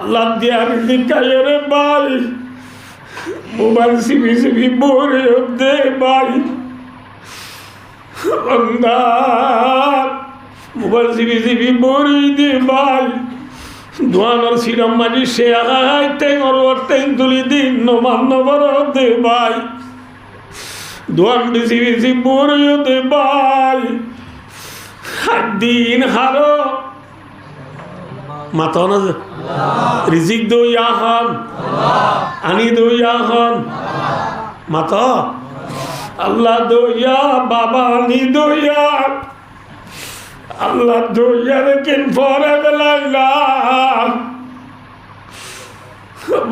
আল্লাহ দিয়া রিজিকায়রে ভাই mobile CB বরে দে ভাই বান্দা মোবাইল সিবি বরে দে ভাই দোয়ানোর সিরম মাঝি সে আগাই টেঙর টেং তুলি দিন নমান নবর দে ভাই দোয়ান সিবি বরে দে ভাই দিন হারো মাতা না রিজিক দো ইয়াহান আনি দো ইয়াহান মাতা আল্লাহ দো ইয়া বাবা আনি দো ইয়া আল্লাহ দো ইয়া লেকিন ফরে বেলাইলা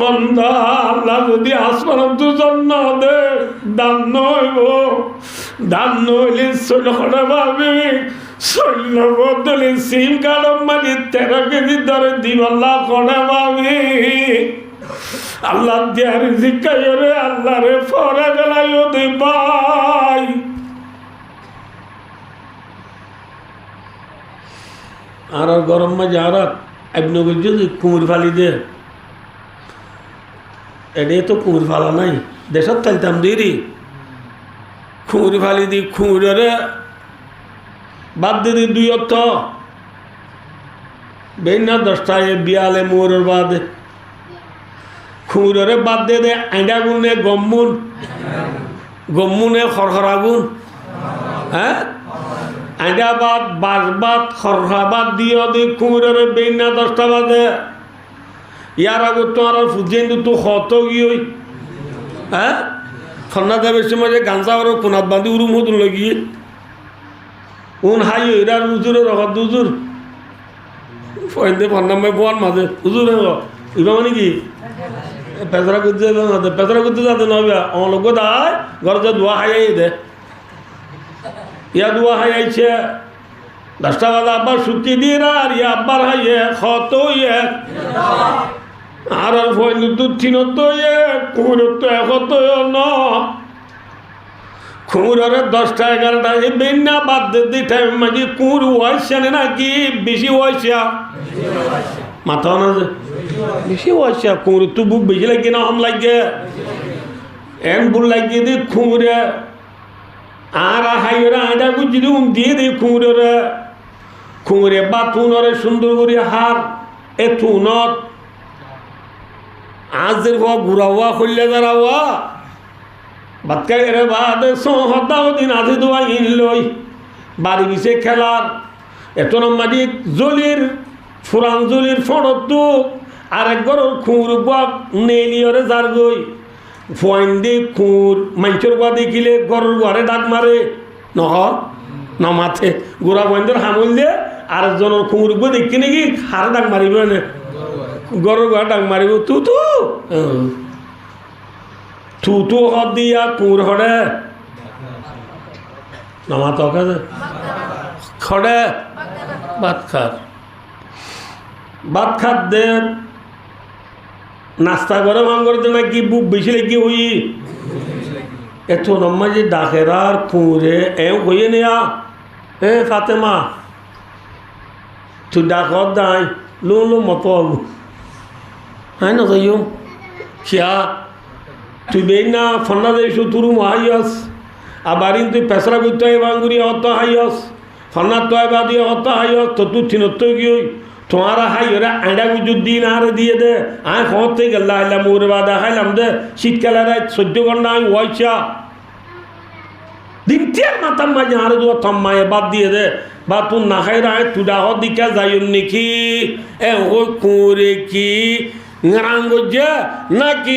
বন্দা আল্লাহ যদি আসমান দুজন দে দান নইব দান নইলে সৈন্য খড়া ভাবি সৈন্য বদলে সিম কারম মানে 13 কেজি ধরে দিন আল্লাহ খড়া ভাবি আল্লাহ দিয়া রিজিকায়রে আল্লাহ রে ফরে বেলাইও দে ভাই আর গরম মাঝে আর আবনগর যদি কুমুর ফালি দে এডে তো কুমুর ফালা নাই দেশত তাইতাম দিরি খুঁড়ি ফালি দি খুঁড়ে বাদ দিদি দুই অর্থ বেনা 10টায় বিয়ালে মোরের বাদে খুঁড়ে বাদ দে দে আইডা গুনে গম্মুনে খরখরা গুণ হ্যাঁ আইডা বাদ বাস বাদ খরখরা বাদ দিও দি খুঁড়ে বেনা 10টা বাদে ইয়ার আগে তো আর ফুজেন তো হত গিয়ে হ্যাঁ ফন্না দেবের সময় যে গাঞ্জা আর কোনাত বাঁধি উরুম হতুন লাগিয়ে উন হাই এরার উজুরে রকত দুজুর ফয়দে ফন্নামে বোয়ান মাঝে উজুরে ইবা মানে কি পেঁচরা করতে যাবে না পেঁচরা করতে যাতে নবে আমার লোক দায় ঘর যে দোয়া হাই দে ইয়া দোয়া হাই আইছে 10টা বাজে আব্বার শুকি দিয়ে আর ইয়া আব্বার হাইয়ে খত ইয়ে আর ফয়দে দুধ ঠিনত ইয়ে কুমুরত তো একত ন খুঁড়ে 10টা 11টা এই বেন্না বাদ দি টাইম মাঝে কুঁড় ওয়াইছে নাকি বেশি ওয়াইছা মাথা না যে বেশি ওয়াইছা কুঁড় তো বুক বেশি লাগে না হম লাগে এন বুল লাগিয়ে দি খুঁড়ে আর হাইরা আইডা গুজি দিয়ে দি খুঁড়ে বাথুনরে সুন্দর করে হার এ থুনত আজের হওয়া ঘুরাওয়া খুললে দাঁড়াওয়া বাতকাই রে বাদে সহদাও দিন আজি দোয়া ইন লই বাড়ি বিছে খেলার এত মাঝি জলির ফুরান জলির ফড়তো আর এক গরর খুঁড় বাক নেলিয়রে যার গই ফোয়াইন দি খুঁড় মাঞ্চর গোয়া দেখিলে গরর গোয়ারে ডাক মারে নহ নমাথে গোড়া বন্ধের হামল দিয়ে আর একজনের খুঁড় গো দেখি নাকি হারে ডাক মারিব না গরর গোয়া ডাক মারিব তু হদ দিয়া কুঁড় হড়ে নমাত খড়ে ভাত খাত দে নাস্তা করে ভাঙর দে নাকি বুক বেশি লেগে হই এত নম্মা যে ডাকেরার কুঁড়ে এও হইয়ে নেয়া এ ফাতেমা তুই ডাকত দাই লো মত হ্যাঁ না যাইও খিয়া তুই বেই না ফন্না দেশু তুরু হাইয়স আবার তুই পেশরা করতে বাঙ্গুরি অত হাইয়স ফন্না তয় বাদি অত হাইয়স তো তুই থিনত গিয়ে তোমারা হাই ওরা আইডা গুজুর দিন আরে দিয়ে দে আয় খবর থেকে গেল্লা হাইলাম ওরে বাদা খাইলাম দে শীতকালের 14 ঘন্টা আমি ওয়াইছা দিন তিয়ার মাতাম মাঝে আরে দোয়া থম্মায় বাদ দিয়ে দে বা তুই না খাই রায় তুই ডাহ দিকা যাই নাকি এ ও কুঁড়ে কি রাঙ্গ যে নাকি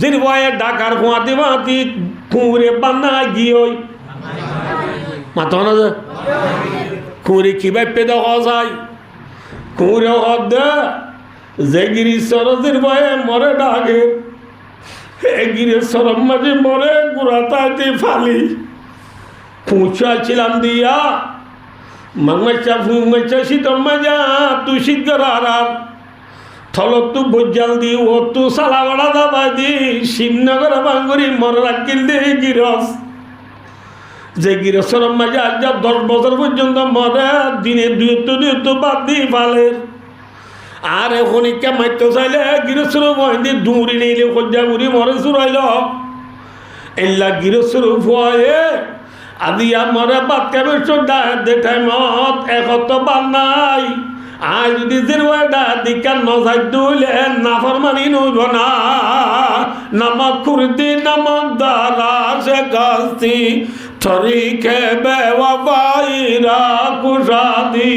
জিরবায়ে ডাকার ফোঁয়াতে বাঁতি কুঁড়ে বান্না গিয়ে মাথা না যে কুঁড়ে কি ভাই পেদা হওয়া যায় কুঁড়ে হদ দে যে গিরিশ্বর জিরবায়ে মরে ডাকে এ গিরিশ্বর মাঝে মরে গুড়াতাতে ফালি পুঁছাছিলাম দিয়া মাংমাচা শীতম মাজা তুই শীত করার থলত তু বজ্জাল দি ও তু সালাবাড়া দাবা দি শিবনগর বাঙ্গুরি মর রাখিল দে গিরস যে গিরসর মাঝে আজ 10 বছর পর্যন্ত মরে দিনে দুই বাদ দি ফালের আর এখনইকা মারতে চাইলে গৃহস্থর বহিনী দৌড়ি নিলে সজ্জা ঘুরি মরে চুরাইল এল্লা গৃহস্থর ভয়ে আজি মরে বাদ কেবে দেখাই মত একত বাদ নাই আর যদি জিরওয়াডা দিকা নজাই দুইলে নাফর মানি নইব না নামক কুর্দি নামক দারা সে গাস্তি তরিকে বেওয়াবাইরা কুশাদি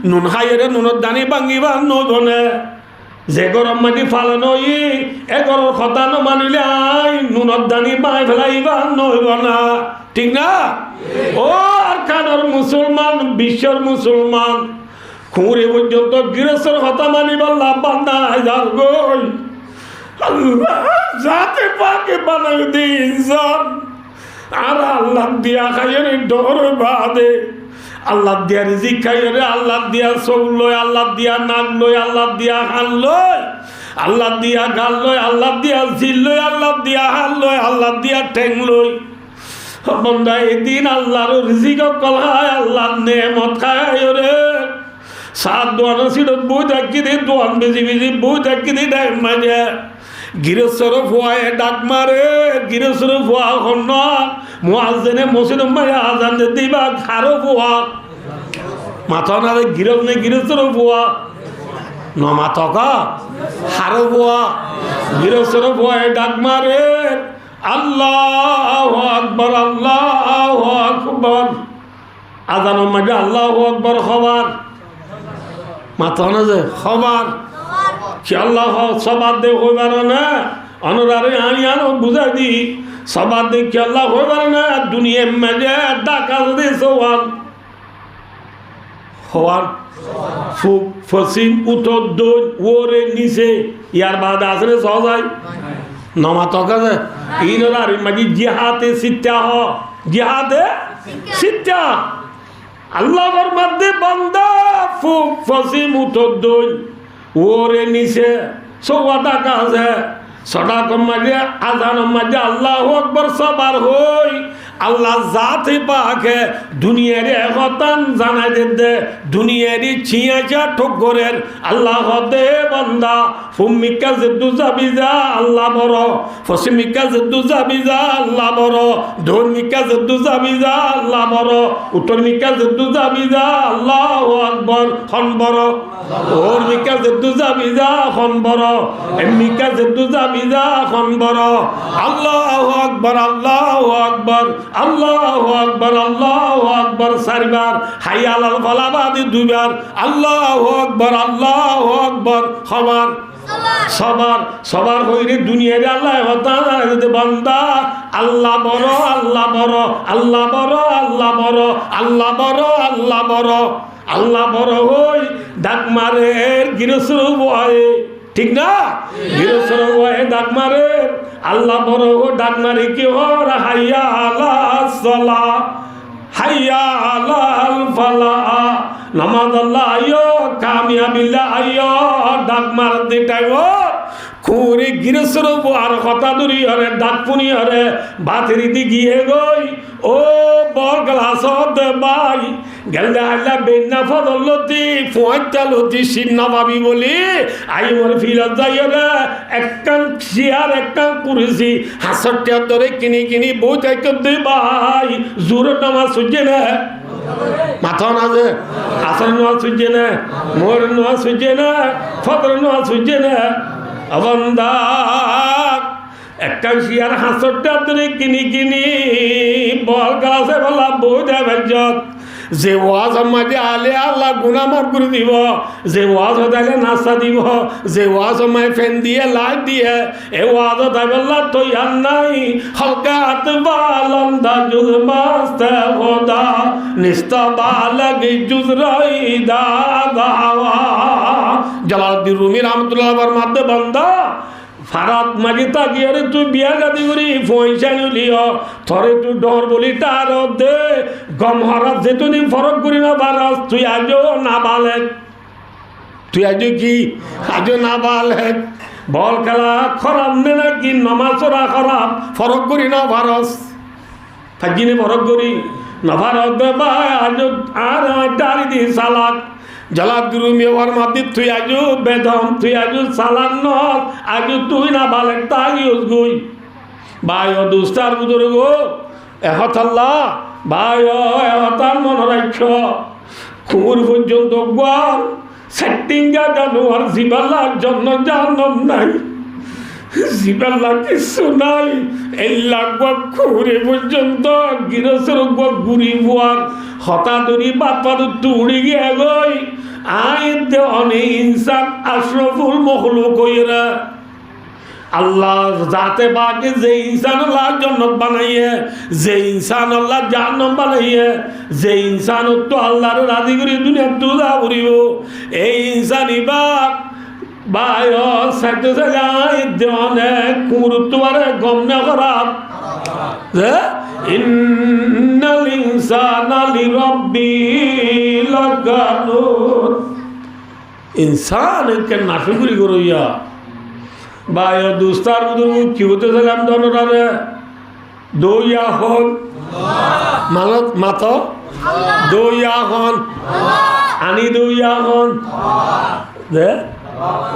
নুন হাইরে নুনত দানি ভাঙিবার নইবনে যে গরম মাটি ফালানো এ গরম কথা ন মানিলে আই নুনত দানি বাই ফেলাইবার নইব না ঠিক না ও আর কানার মুসলমান বিশ্বর মুসলমান খুঁড়ে পর্যন্ত গৃহস্থর কথা মানিবার লাভবান নাই যার গই আল্লাহ যাতে পাকে বানাই দিন আর আল্লাহ দিয়া খাইয়ের ডর বাদে আল্লাহ দিয়া রিজিক খাইয়ের আল্লাহ দিয়া চৌ লয় আল্লাহ দিয়া নাক লয় আল্লাহ দিয়া হাল লয় আল্লাহ দিয়া গাল লয় আল্লাহ দিয়া ঝিল লয় আল্লাহ দিয়া হাল লয় আল্লাহ দিয়া ঠেং লয় বন্ধা এদিন আল্লাহর রিজিক কলায় আল্লাহ নেমত খায় রে সাত দোয়ানো সিটত বই থাকি দে দোয়ান বেশি বেশি বই থাকি দে ডাক মাঝে গৃহস্থর ফুয়ায় ডাক মারে গৃহস্থর ফুয়া হন মুয়াজ্জিনে মসজিদ মায়া আজান দিবা খারো ফুয়া মাথা না গৃহ নে গৃহস্থর ফুয়া ন মাথকা হারো ফুয়া গৃহস্থর ফুয়ায় ডাক মারে আল্লাহু আকবার আল্লাহু আকবার আজান মাঝে আল্লাহু আকবার খবর মাথা না যে খবর কি আল্লাহ সবার দে হইবার না অনুরারে আমি আনো বুঝাই দি সবার দে কি আল্লাহ হইবার না দুনিয়া মাঝে ডাকা যদি সোয়ান হওয়ার ফুক ফসিন উত্তর দই ওরে নিচে ইয়ার বাদ আসলে সহজায় নমা তকা যে ইনরার মাঝে জিহাতে সিত্যা হ জিহাতে সিত্যা আল্লাহর মধ্যে বান্দা ফুক ফসিন উত্তর দই ওরে নিচে সৌদা কাছে সদাকর মাঝে আজানের মাঝে আল্লাহু আকবার সবার হই আল্লাহ জাতে পাকে দুনিয়ার একতান জানাই দে দুনিয়ারি ছিয়াচা ঠোকরের আল্লাহ দে বান্দা ফুমিকা জিদ্দু জাবিজা আল্লাহ বড় ফসিমিকা জিদ্দু জাবিজা আল্লাহ বড় ধর্মিকা জিদ্দু জাবিজা আল্লাহ বড় উত্তরমিকা জিদ্দু জাবিজা আল্লাহু আকবার খন বড় ওরমিকা জিদ্দু জাবিজা খন বড় এমিকা জিদ্দু জাবিজা খন বড় আল্লাহু আকবার আল্লাহু আকবার আল্লাহু আকবার আল্লাহু আকবার চারবার হাইয়া আলাল ফালাবাদি দুইবার আল্লাহু আকবার খবর সবার সবার হইরে দুনিয়ারে আল্লাহ হতা বান্দা আল্লাহ বড় আল্লাহ বড় আল্লাহ বড় আল্লাহ বড় আল্লাহ বড় আল্লাহ বড় আল্লাহ বড় হই ডাক মারে গৃহস্থ বয়ে ঠিক না গৃহস্থ বয়ে ডাক মারে আল্লাহ বড় ডাক মারে কি হর হাইয়া আলাস সালাহ হাইয়া আলাল ফালাহ নামাজ আল্লাহ আইয়ো কামিয়াবিল্লাহ আইয়ো ডাক মার দিটাই ও খুঁড়ি গৃহস্থর আর কথা দূরি হরে ডাক পুনি হরে বাতিরি দি গিয়ে গই ও বর গ্লাস দে বাই গেলে হাইলা বেন্না ফদলতি ফুয়াইতালতি সিন্না ভাবি বলি আই মোর ফিলত যাই রে একটান চেয়ার একটান কুরসি হাসটিয়া ধরে কিনি কিনি বই থাকতে দে ভাই জোর নামাজ সুজে না মাথা না যে আসর নোয়া সুজে না মোর নোয়া সুজে না ফদর নোয়া সুজে না অবন্দা একটা চেয়ার হাসটিয়া ধরে কিনি কিনি বল গাছে বলা বই দেবেন যত যে ওয়াজ মাঝে আলে আল্লাহ গুনাহ মাফ করে দিব যে ওয়াজ হতালে নাস্তা দিব যে ওয়াজ মায় ফেন দিয়ে লাইট দিয়ে এ ওয়াজ হতালে আল্লাহ তো ইয়ার নাই হলকাত বালন্দা জুজ মাস্ত খোদা নিস্তা বালগ জুজ রাইদা গাওয়া জালালউদ্দিন রুমি রহমাতুল্লাহ আলাইহির মধ্যে বান্দা ফারাত মাঝে তাকিয়ে রে তুই বিয়া গাদি করি পয়সা নিলিও থরে তুই ডর বলি তার দে গম হরাত যেতুদিন ফরক করি না বারাস তুই আজও না বালেক তুই আজও কি আজও না বালেক বল খেলা খারাপ নে নাকি নামাজ ওরা খারাপ ফরক করি না ভারস থাকিনে ফরক করি না ভারত দে ভাই আজও আর দাঁড়ি দি সালাক জলাদ দুরুমি ওর মাদি তুই আজু বেদম তুই আজু সালান্ন আজু তুই না বালেক তাই গুই ভাই ও দুস্তার বুজুর্গ এহত আল্লাহ ভাই ও এহতার মনে রাখ কুকুর পর্যন্ত গোয়াল সেটিংগা জানুয়ার জিবাল্লার জন্য জানম নাই জিবাল্লা কিছু নাই এই লাগবা কুকুরে পর্যন্ত গিরসের গুড়ি বুয়ার হতাদরি বাপার তুড়ি গিয়ে গই আইতে অনেক ইনসান আশরফুল মখলুক হইরা আল্লাহ জাতে বাকে যে ইনসান আল্লাহ জন্নত বানাইয়ে যে ইনসান আল্লাহ জান্নাত বানাইয়ে যে ইনসান তো আল্লাহর রাজি করে দুনিয়া তুলা করিব এই ইনসানই বাই সাইতে যায় দেওয়ানে কুরুত্বারে গম না খারাপ ইন্নাল ইনসানা লিরাব্বিহি লাকানুত ইনসান কে নাফিকুরি করইয়া ভাই দুস্তার বুজুর্গ কি হতে চাইলাম দনরারে দইয়া হন মানত মাত দইয়া হন আনি দইয়া হন দে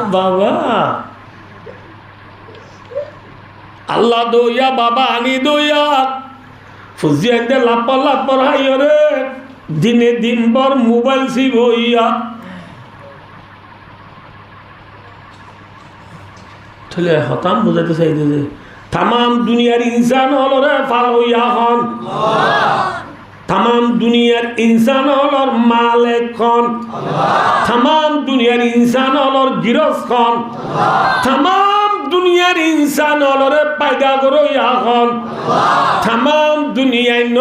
বাবা আল্লাহ দইয়া বাবা আনি দইয়া ফুজিয়াতে লাপর লাপর হাইরে দিনে দিনভর মোবাইল সিব হইয়া তাহলে হতাম বোঝাতে চাইতে যে তাম দুনিয়ার ইনসান হল রে ফাল হইয়া হন তাম দুনিয়ার ইনসান হলর মালেক খন তাম দুনিয়ার ইনসান হলর গিরস খন তাম দুনিয়ার ইনসান হলরে পায়দা করইয়া খন তাম দুনিয়ায় ন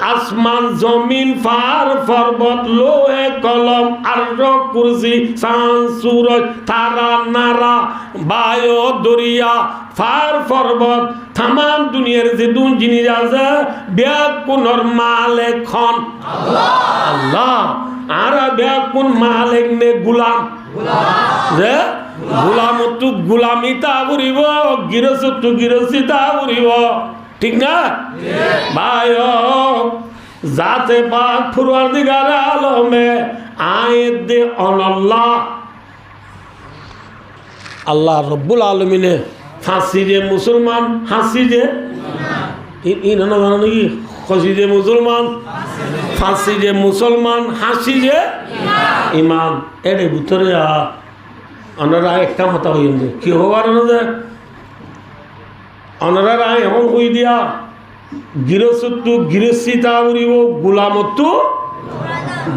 আসমান জমিন ফার পর্বত লোহে কলম আর্য কুরসি চাঁদ সূরজ তারা নারা বায়ু দরিয়া ফার পর্বত তাম দুনিয়ার যে দুন জিনিস আছে ব্যাকুনর মালিক খন আল্লাহ আর ব্যাকুন মালিক নে গুলাম যে গুলাম তু গুলামিতা করিব গিরসতু গিরসিতা করিব ঠিক না ভাই জাতে পাক পরওয়ারদিগার আলমে আয়াত দে অনাল্লাহ আল্লাহ রব্বুল আলামিনে ফাঁসি যে মুসলমান হাসি যে ইন না জানো নাকি ফাঁসি যে মুসলমান ফাঁসি যে মুসলমান হাসি যে ইমান এর ভিতরে ওনারা একটা কথা হইছে কি হবার না ওনারা এমন কই দিয়া গিরসত্তু গিরসিতা উড়িব গুলামত্তু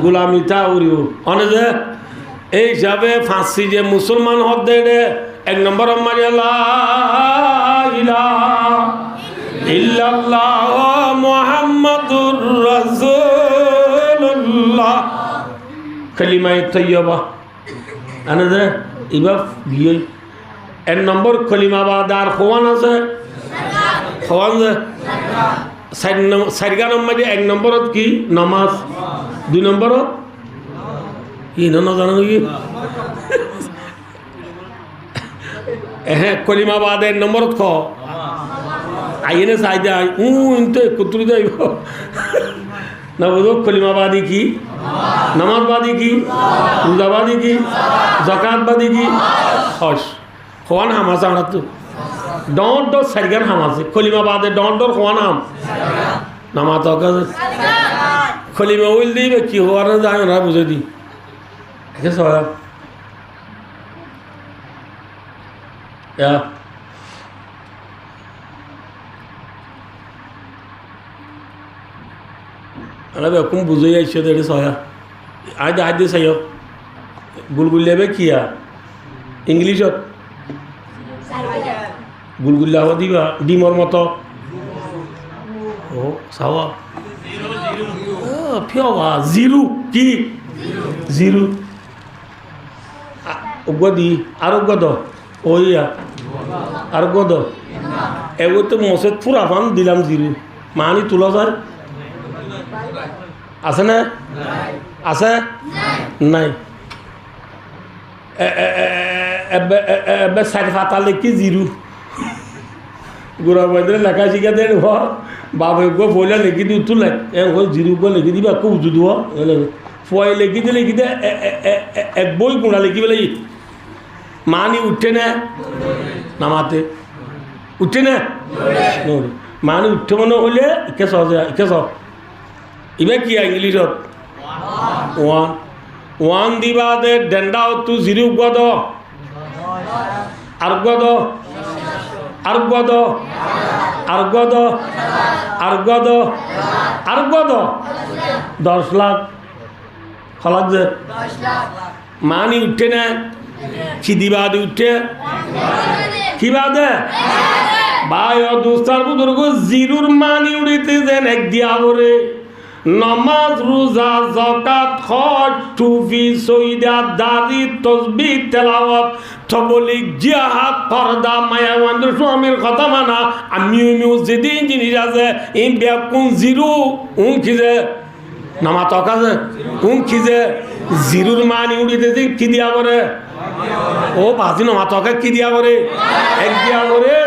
গুলামিতা উড়িব অনে যে এই হিসাবে ফাঁসি যে মুসলমান হদ দে এক নম্বর ইল্লাল্লাহ মুহাম্মাদুর রাসূলুল্লাহ কালিমায়ে তাইয়্যিবা আনে যে ইবা বিয়ে এক নম্বর কলিমা বাদ আর খোয়ান আছে খোয়ান যে চারিগা নম্বর এক নম্বরত কি নমাজ দুই নম্বরত কি জানো নাকি হ্যাঁ কলিমা বাদ এক নম্বরত খ আইনে চাই দেয় ইনতে কুতুরি যাইব না বুঝো কলিমাবাদী কি নামাজবাদী কি রোজাবাদী কি জাকাতবাদী কি হস খোয়ান হাম আছে আমরা তো ডর ডর সারিগান হাম আছে কলিমাবাদে ডর ডর খোয়ান হাম নামাজ খলিমা উইল দিবে কি হওয়ার না যায় ওরা বুঝে দিই সব কম বুঝে আইসো তো এটা সয়া আজ দিয়ে চাই গুলগুলিয়াবে কিয়া ইংলিশত গুলগুলিয়া হব দিবা ডিমর মতো ও চাওয়া ফিওয়া জিরু কি জিরু উগ্র দি আর উগ্র দ ওইয়া আর উগ্র দ এগুলো তো মসজিদ পুরা পান দিলাম জিরু মানি তোলা যায় আছে না আছে নাই এবার সাড়ে পাতা লেখি জিরু গোড়া বাইদে লেখা শিখা দেন বাবা গো বইলে লিখি দিও তুলে জিরু গো লিখি দিবা খুব উঁচু দিব ফুয়াই লেখি দিলে কি এক বই গুঁড়া লিখি বলে মানি উঠে না নামাতে উঠে না মানি উঠে মনে হলে ইকে সহজে ইকে সহ ইবে কি ইংলিশত ওয়ান ওয়ান দিবা দে ডেন্ডা তু জিরো গদ আর গদ আর গদ আর গদ আর গদ আর গদ 10 লাখ খলাক যে মানি উঠে না কি দিবা দে উঠে কি বাদে ভাই ও দোস্তার বুজুর্গ জিরুর মানি উড়িতে যেন এক দিয়া বরে নমাজ রোজা যাকাত হজ টুফি সইদা দাড়ি তাসবিহ তেলাওয়াত তবলিগ জিহাদ পর্দা মায়াবন্ধ স্বামীর কথা মানা আমিও যেদিন জিনিস আছে এই ব্যাকুন জিরো খিজে নামা তকাজে খিজে জিরুর মানি উড়িতে কি দিয়া বরে ও বাজি নমা তকা কি দিয়া বরে এক দিয়া বরে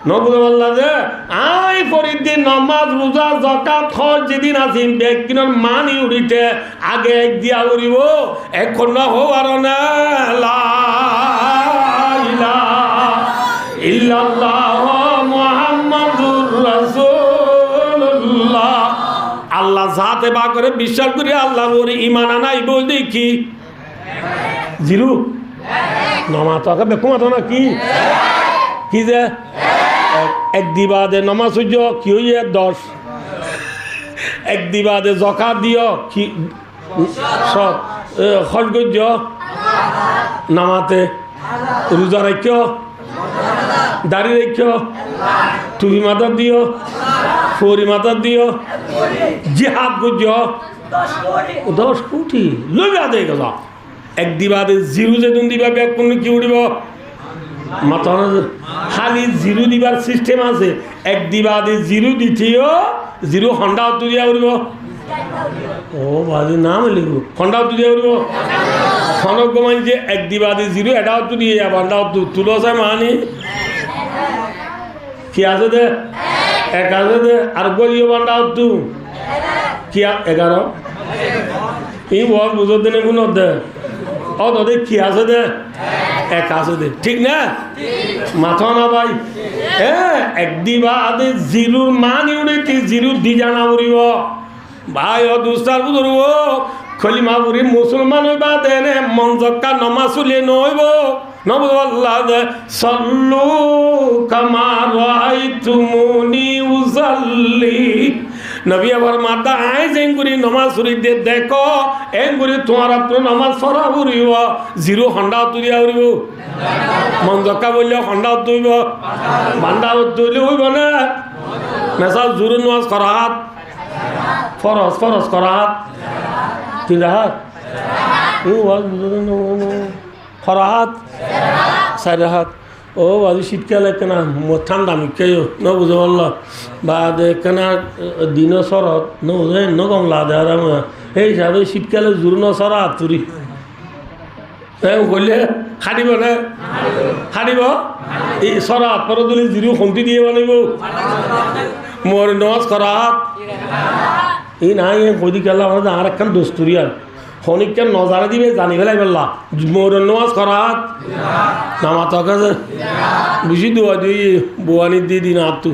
নবুদ বললা যে আই ফরিদ্দিন নামাজ রোজা যাকাত হজ যেদিন আসিন ব্যক্তির মানি উড়িতে আগে এক দিয়া উড়িব এখন না হওয়ার না লা ইলাহা ইল্লাল্লাহ মুহাম্মাদুর রাসূলুল্লাহ আল্লাহ জাতে বা করে বিশ্বাস করি আল্লাহ ওর ঈমান আনাই বল দেখি জিরু নমা তকা বেকুমা না কি কি যে এক দিবাদে নমাজ সূর্য কি হইয়ে 10 এক দিবাদে যাকাত দিও কি সব খরগজ্য নামাতে রোজা রাখিও দাড়ি রাখিও টুপি মাথা দিও ফরি মাথা দিও জিহাদ করছো 10 কোটি লইবা দে গেল এক দিবাদে জিরো যেদিন দিবা ব্যাগ কোন কি উড়িব মাথা খালি জিরো দিবার সিস্টেম আছে এক দিবাদে জিরো দিতেও জিরো হন্ডা তুলিয়া উড়িব ও বাজি নাম লিখব হন্ডা তুলিয়া উড়িব খনক গমাই যে এক দিবাদে জিরো এটাও তুলিয়ে যাব হন্ডা তুলো চাই মানি কি আছে দে এক আছে দে আর গলিও বান্ডা তু কি 11 এই বল বুঝো দেনে কোন দে ও দে কি আছে দে এক আছে দে ঠিক না মাথা না ভাই এক দিবাদে জিরুর মানি উড়িতে জিরু দি জানা উড়িব ভাই ও দুস্তার বুঝুরব খলিমা বুড়ি মুসলমান হইবা দেনে মঞ্জক্কা নমাজ চলে নইব নবুদ আল্লাহ দে সল্লু কামা রাআইতুমুনি উসাল্লি নবী আবার মাতা আই যেগুড়ি নমাজ সুরি দে দেখো এগুড়ি তোমার আপন নমাজ সরা উড়িব জিরো হন্ডা তুলিয়া উড়িব মঞ্জক্কা বললে হন্ডা তুইব বান্ডা তুইলে হইব না মেসা জুরু নমাজ করাত ফরজ ফরজ করাত তিন রাহাত খরাহাত 4 রাহাত ও বাজু শীতকালে কেনা ঠান্ডা মিকেও ন বুঝে বলল বা কেনা দিন শরৎ ন বুঝে ন কমলা দে আর এই হিসাবে শীতকালে জোর ন সরা তুরি বললে খাটিব না খাটিব এই সরা পরে তুলি জিরো খন্তি দিয়ে বানাইব মোর নজ করাত এই নাই কদি খেলা আমাদের আর একখান দস্তুরি আর খনিককে নজারে দিবে জানি ফেলাই ফেললা মোর নজ করাত নামা তকা বেশি দোয়া দিই বোয়ানি দিয়ে দিন আর তু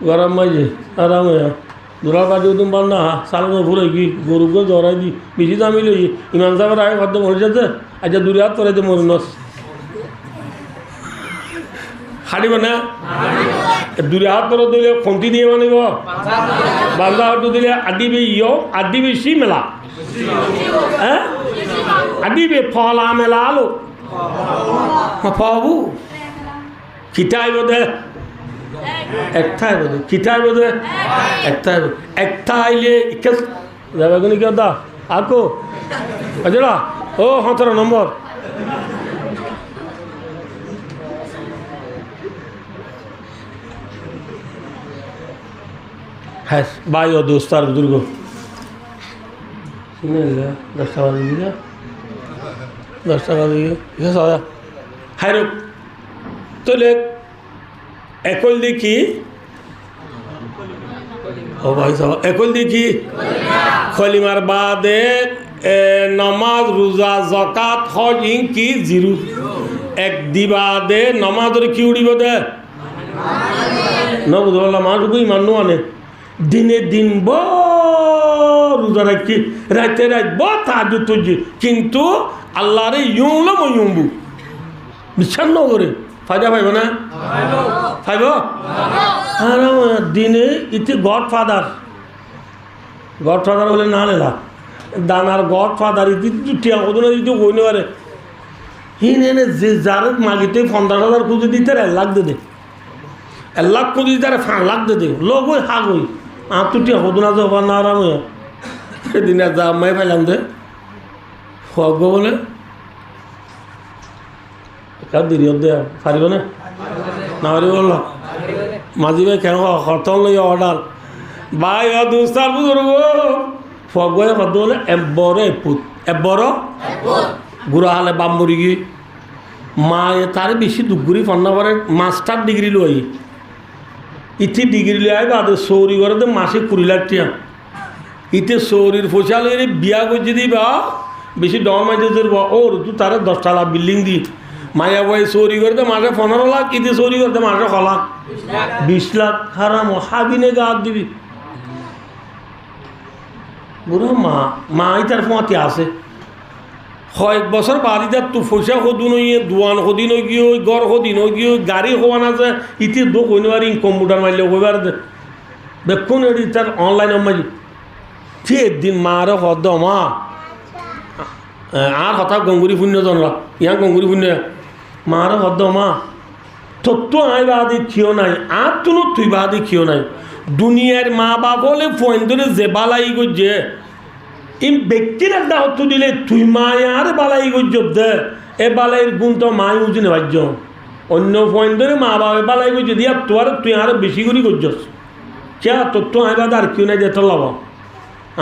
গরম মাঝে আরাম দূরার কাজে তুমি পার না সালানো ভুলে কি গরুকে জড়াই দি বেশি দামি লই ইমান সাহেবের আগে খাদ্য মরে যাচ্ছে আচ্ছা দূরে হাত করে দে মোর নস হাঁটিব না দূরে হাত করে দিলে খন্তি দিয়ে মানিব বাংলা হাত দিলে আদিবে ইয় আদিবে সি মেলা হ্যাঁ আদিবে ফলা মেলা আলো পাবু খিটাই বোধে একটাই বোধে খিটাই বোধে একটাই একটা আইলে যাবে কোন কি দা আকো বুঝলা ও 17 নম্বর হ্যাঁ ভাই ও দোস্তার বুজুর্গ 10 টাকা দিয়ে 10 টাকা দিয়ে হাই রোগ তোলে একল দেখি ও ভাই সাহেব একল দেখি খলিমার বাদে নমাজ রোজা জকাত হজ ইন কি জিরু এক দিবা দে নমাজের কি উড়িব দে নবুদুল্লাহ মানুষ ইমান নো আনে দিনে দিন রোজা রাখি রাইতে রাখব তাজু তুজি কিন্তু আল্লাহরে ইউংলো মই ইউংবু বিশ্বাস নগরে ফায়দা পাইব না পাইব আর দিনে ইতি গড ফাদার হলে না নেলা দানার গড ফাদার ইতি টিয়া কত না ইতি কইনে পারে হিন এনে যে যার মাগিতে 50,000 খুঁজে দিতে 1 লাখ দে 1 লাখ খুঁজে দিতে 5 লাখ দে লোক ওই হাগ ওই আর তো টিয়া কত না যাবার না আরাম সেদিন যা মাই পাইলাম দে হগ বলে কার দেরি দে পারিব না না পারিব বলল মাঝি ভাই কেন হরতল লই অর্ডার ভাই দুস্তার বুঝব ফগয়ে কত বলে এবরে পুত এবর গুড়া হালে বাম্বরি গি মা তার বেশি দুগুড়ি ফন্না পরে মাস্টার ডিগ্রি লই ইতি ডিগ্রি লই বাদে সৌরি করে মাসে 20 লাখ টিয়া ইতে সৌরির ফসা লই বিয়া করছে দিবা বেশি ডর মাঝে ওর তুই তারা 10 টালা বিল্ডিং দি মায়া বয় চৌরি করতে মাসে 15 লাখ ইতে চৌরি করতে মাসে 1 লাখ 20 লাখ হারাম হাবিনে গা দিবি বুড়ো মা ইতার ফোঁয়াতে আছে কয়েক বছর বাড়িতে তো পয়সা সদুন হইয়ে দোয়ান সদিন হয়ে গিয়ে গড় সদিন হয়ে গিয়ে গাড়ি হওয়ান আছে ইতি দোক হইনে পারি কম্পিউটার মারলে হইবার দে বেক্ষণ এটি তার অনলাইন মারি ঠিক একদিন মারে হদ মা আর হঠাৎ গঙ্গুরি শূন্য জনরা ইয়া গঙ্গুরি শূন্য মারে হদ মা তত্ত্ব আই বাদি ক্ষিয় নাই আর তুনো তুই বাদি ক্ষিয় নাই দুনিয়ার মা বাপ হলে ফোন ধরে যে বালাই গজ্জে এই ব্যক্তির একটা অর্থ দিলে তুই মায় আর বালাই গজ্জব দে এ বালাইয়ের গুণ তো মায় উজনে ভাজ্য অন্য ফোন ধরে মা বাবা বালাই গজ্জে দিয়া তুই আর বেশি করে গজ্জস কে তত্ত্ব আই বাদ আর কেউ নাই যে তোর লাভ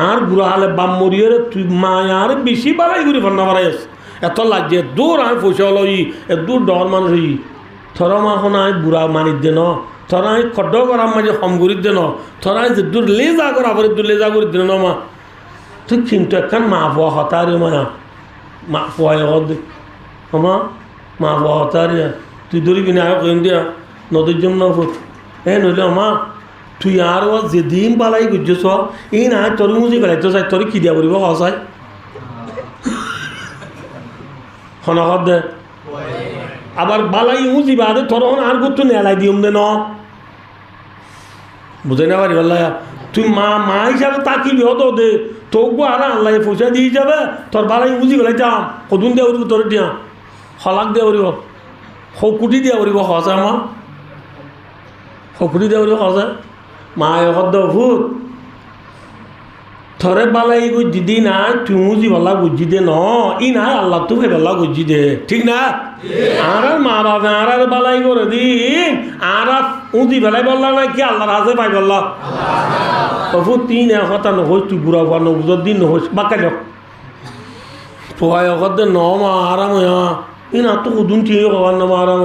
আর বুড়া হালে বাম মরিয়ে তুই মায় আর বেশি বালাই করে ফন্না বাড়াইস এত লাগছে দূর আমি পয়সা হলো দূর ডর মানুষ হই থর মাখন আই বুড়া মানির দে ন থরা আই খড্ড করার মাঝে হম করির দে ন থরা আই দূর লেজা করা পরে দূর লেজা করি দে ন মা তুই কিন্তু একখান মা ফুয়া হতারে মায়া মা ফুয়াই হদ মা মা ফুয়া হতারে তুই ধরিবি না কেন দিয়া নদীর জন্য নইলে মা তুই আর যেদিন বালাই গুজছ এই না তোর মুজি বেড়াইতে চাই তোর কি দিয়া করিব সচাই হনকত দে আবার বালাই উজি বাদে তোর আর গুতো নেলাই দিম দে ন বুঝে না পারি বললা তুই মা হিসাবে তাকিবি হতো দে তোকে আর আল্লাহ পয়সা দিয়ে যাবে তোর বালাই উজি বেড়াইতাম কদুন দিয়া উড়িব তোর দিয়া হলাক দিয়া উড়িব সকুটি দিয়া উড়িব সচা মা সকুটি দিয়া উড়িব সচা মায়ে হদ ভূত থরে বালাই গুজি দি না তুই উজি বলা গুজি দে ন ই নাই আল্লাহ তু ভাই বলা গুজি দে ঠিক না আর মা বাবা আর বালাই করে দিন আর উজি বেলাই বললা না কি আল্লাহর হাতে পাই বললা তবু 3 কথা নহস তুই বুড়া হওয়া নবুজর দিন নহস বাকাই যাও পোহায় দে ন মা আরাম ই না তো কুদুন ঠিক হওয়ার না মা আরাম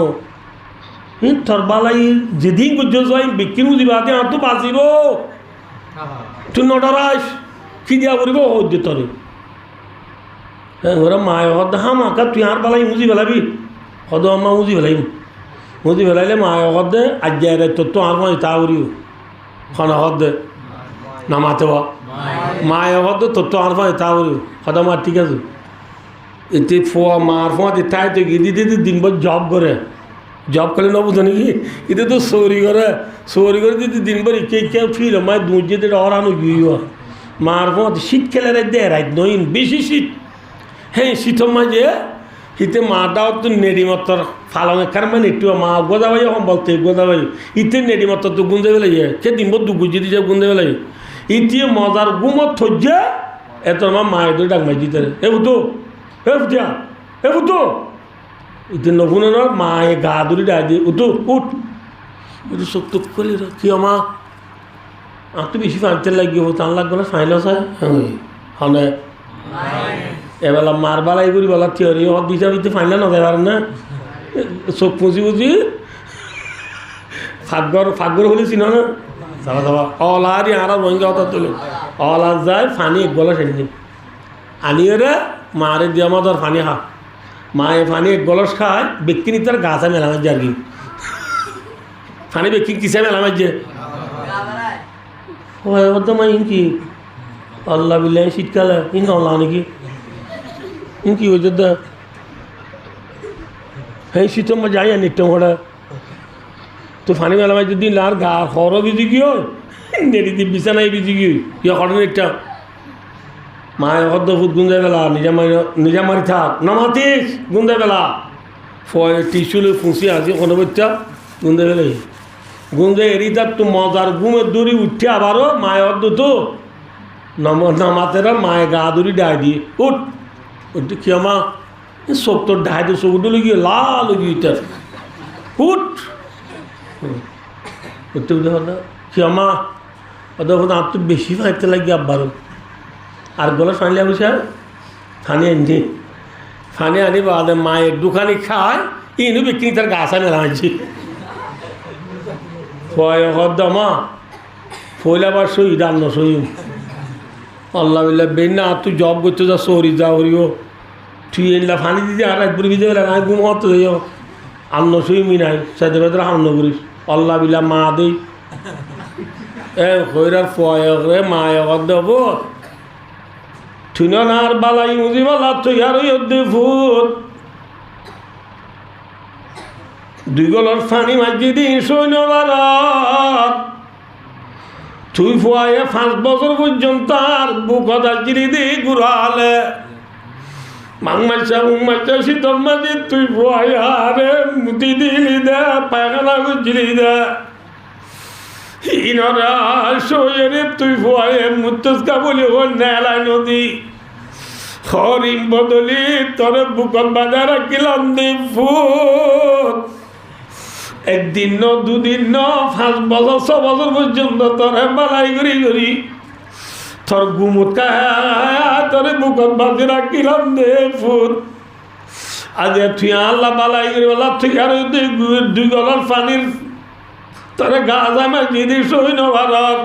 তোর বালাই যেদিন গুজ যাই বিক্রি বুঝি বাদে আর তো বাঁচিব তুই নডরাইস কি দিয়া করিব হদ্দে তরে ওরা মায় হদ হা মাকা তুই আর বালাই মুজি ফেলাবি হদ মা মুজি ফেলাইম মুজি ফেলাইলে মায় হদ দে আজ যায় তোর তো আর মাই তা করিও খানা হদ দে নামাতে মায় হদ তোর তো আর মাই তা করিও হদ মা ঠিক আছে এতে ফোয়া মার ফোয়া তাই তো গিয়ে দিতে দিনভর জব করে জব করলে না বুঝো নাকি এটা তো চৌরি করে দিতে দিনভর কে ফিল মায় দুধ যেতে অরানো গিয়ে মার ফোঁত শীত খেলে রাখতে রাত নইন বেশি শীত হ্যাঁ শীতের মাঝে শীতে মাটাও তো নেড়িমত্তর ফালং এখান মানে একটু মা গোদাবাই এখন বলতে গোদাবাই ইতে নেড়িমত্তর তো গুঁজে বেলে যায় সে দিনভর দু গুজি দিয়ে গুঁজে বেলে ইতি মজার গুমত থজ্জে এত আমার মায়ের দই ডাক মাই দিতে এ বুতো এ বুতো ইতে নগুনে ন মায়ে গা ধরে ডাক দিয়ে উঠো উঠ একটু সত্য করলি কি মা আর তো বেশি ফাঁকতে লাগিয়ে তার লাগবে না ফাইল আছে হলে এবেলা মার বালাই করি বলা থিওরি হদ হিসাবে ফাইলে না দেবার না চোখ পুঁজি ফাগর হলে চিনো না যাবা অলারি আর রঙে কথা তোলে অলার যায় ফানি এক গলা সেদিন আনিয়ে মারে দিয়ে আমাদের পানি খা মায়ে পানি এক গলস খায় ব্যক্তি নি তার গাছা মেলা মাঝে আর কি পানি ব্যক্তি কিসে মেলা মাঝে মা ইনকি আল্লাহ বিল্লাহ শীতকালে ইন আল্লাহ নাকি ইনকি হয়েছে দা হ্যাঁ শীতের মধ্যে যাই আর একটু ঘোড়া তো পানি মেলা মাঝে দিন আর গা খরও বিজি কি হয় নেড়িতে বিছানায় বিজি কি ইয়া ঘটনা একটা মায়ের হদ্দ ফুট গুঞ্জে বেলা নিজা মারি থাক নমাতিস গুঞ্জে বেলা ফয় টিস্যুলে ফুঁসি আসি কোনো বাচ্চা গুঞ্জে বেলে গুঞ্জে এরি তার তো মজার ঘুমের দূরি উঠে আবারও মায়ের হদ্দ তো নামাতেরা মায়ের গা দূরি ডাই দিয়ে উঠ উঠতে কি মা চোখ তোর ডাই তো চোখ উঠে গিয়ে লাল গিয়ে তার উঠ উঠতে উঠে হলো কি মা ওদের আর তো বেশি ফাইতে লাগে আব্বারও আর গলা ফানলে বসে ফানি আনছি ফানি আনি বাদে মায়ের দোকানে খায় ইনু বিক্রি তার গাছা মেলা আনছি মা ফইলে আবার সই রান্ন সই আল্লাহ বিল্লাহ বেন না তুই জব করতে যা সরি যা হরিও তুই এনলা ফানি দিদি আর একবার বিজে গেলে না ঘুম হতো যাইও আন্ন সই মিনাই সাথে ভেতরে হান্ন করিস আল্লাহ বিল্লাহ মা দেই এ হইরার ফয়ে মায় দেব তুই আর বালাই মুজি বালা তুই আর ফুট দুই গলার ফানি মাঝি দিন সৈন্য বারাত তুই ফুয়ায় 5 বছর পর্যন্ত আর বুক দাজিরি দি ঘুরালে মাংমাইচা শীতল মাঝি তুই ফুয়ায় আরে মুতি দিলি দে পায়খানা গুজিলি দে ইনরা সৈরে তুই ফুয়ায় মুতস্কা বলি ও নেলাই নদী হরিম বদলি তোর বুকল বাজার রাখিলাম দি ফুট একদিন ন দুদিন ন 5 বছর 6 বছর পর্যন্ত তোর বালাই করি তোর গুমুত তোর বুকল বাজার রাখিলাম দে ফুট আজ তুই আল্লাহ বালাই করি বলা তুই আর দুই গলার পানির তোর গাছ আমার দিদি সৈন্য ভারত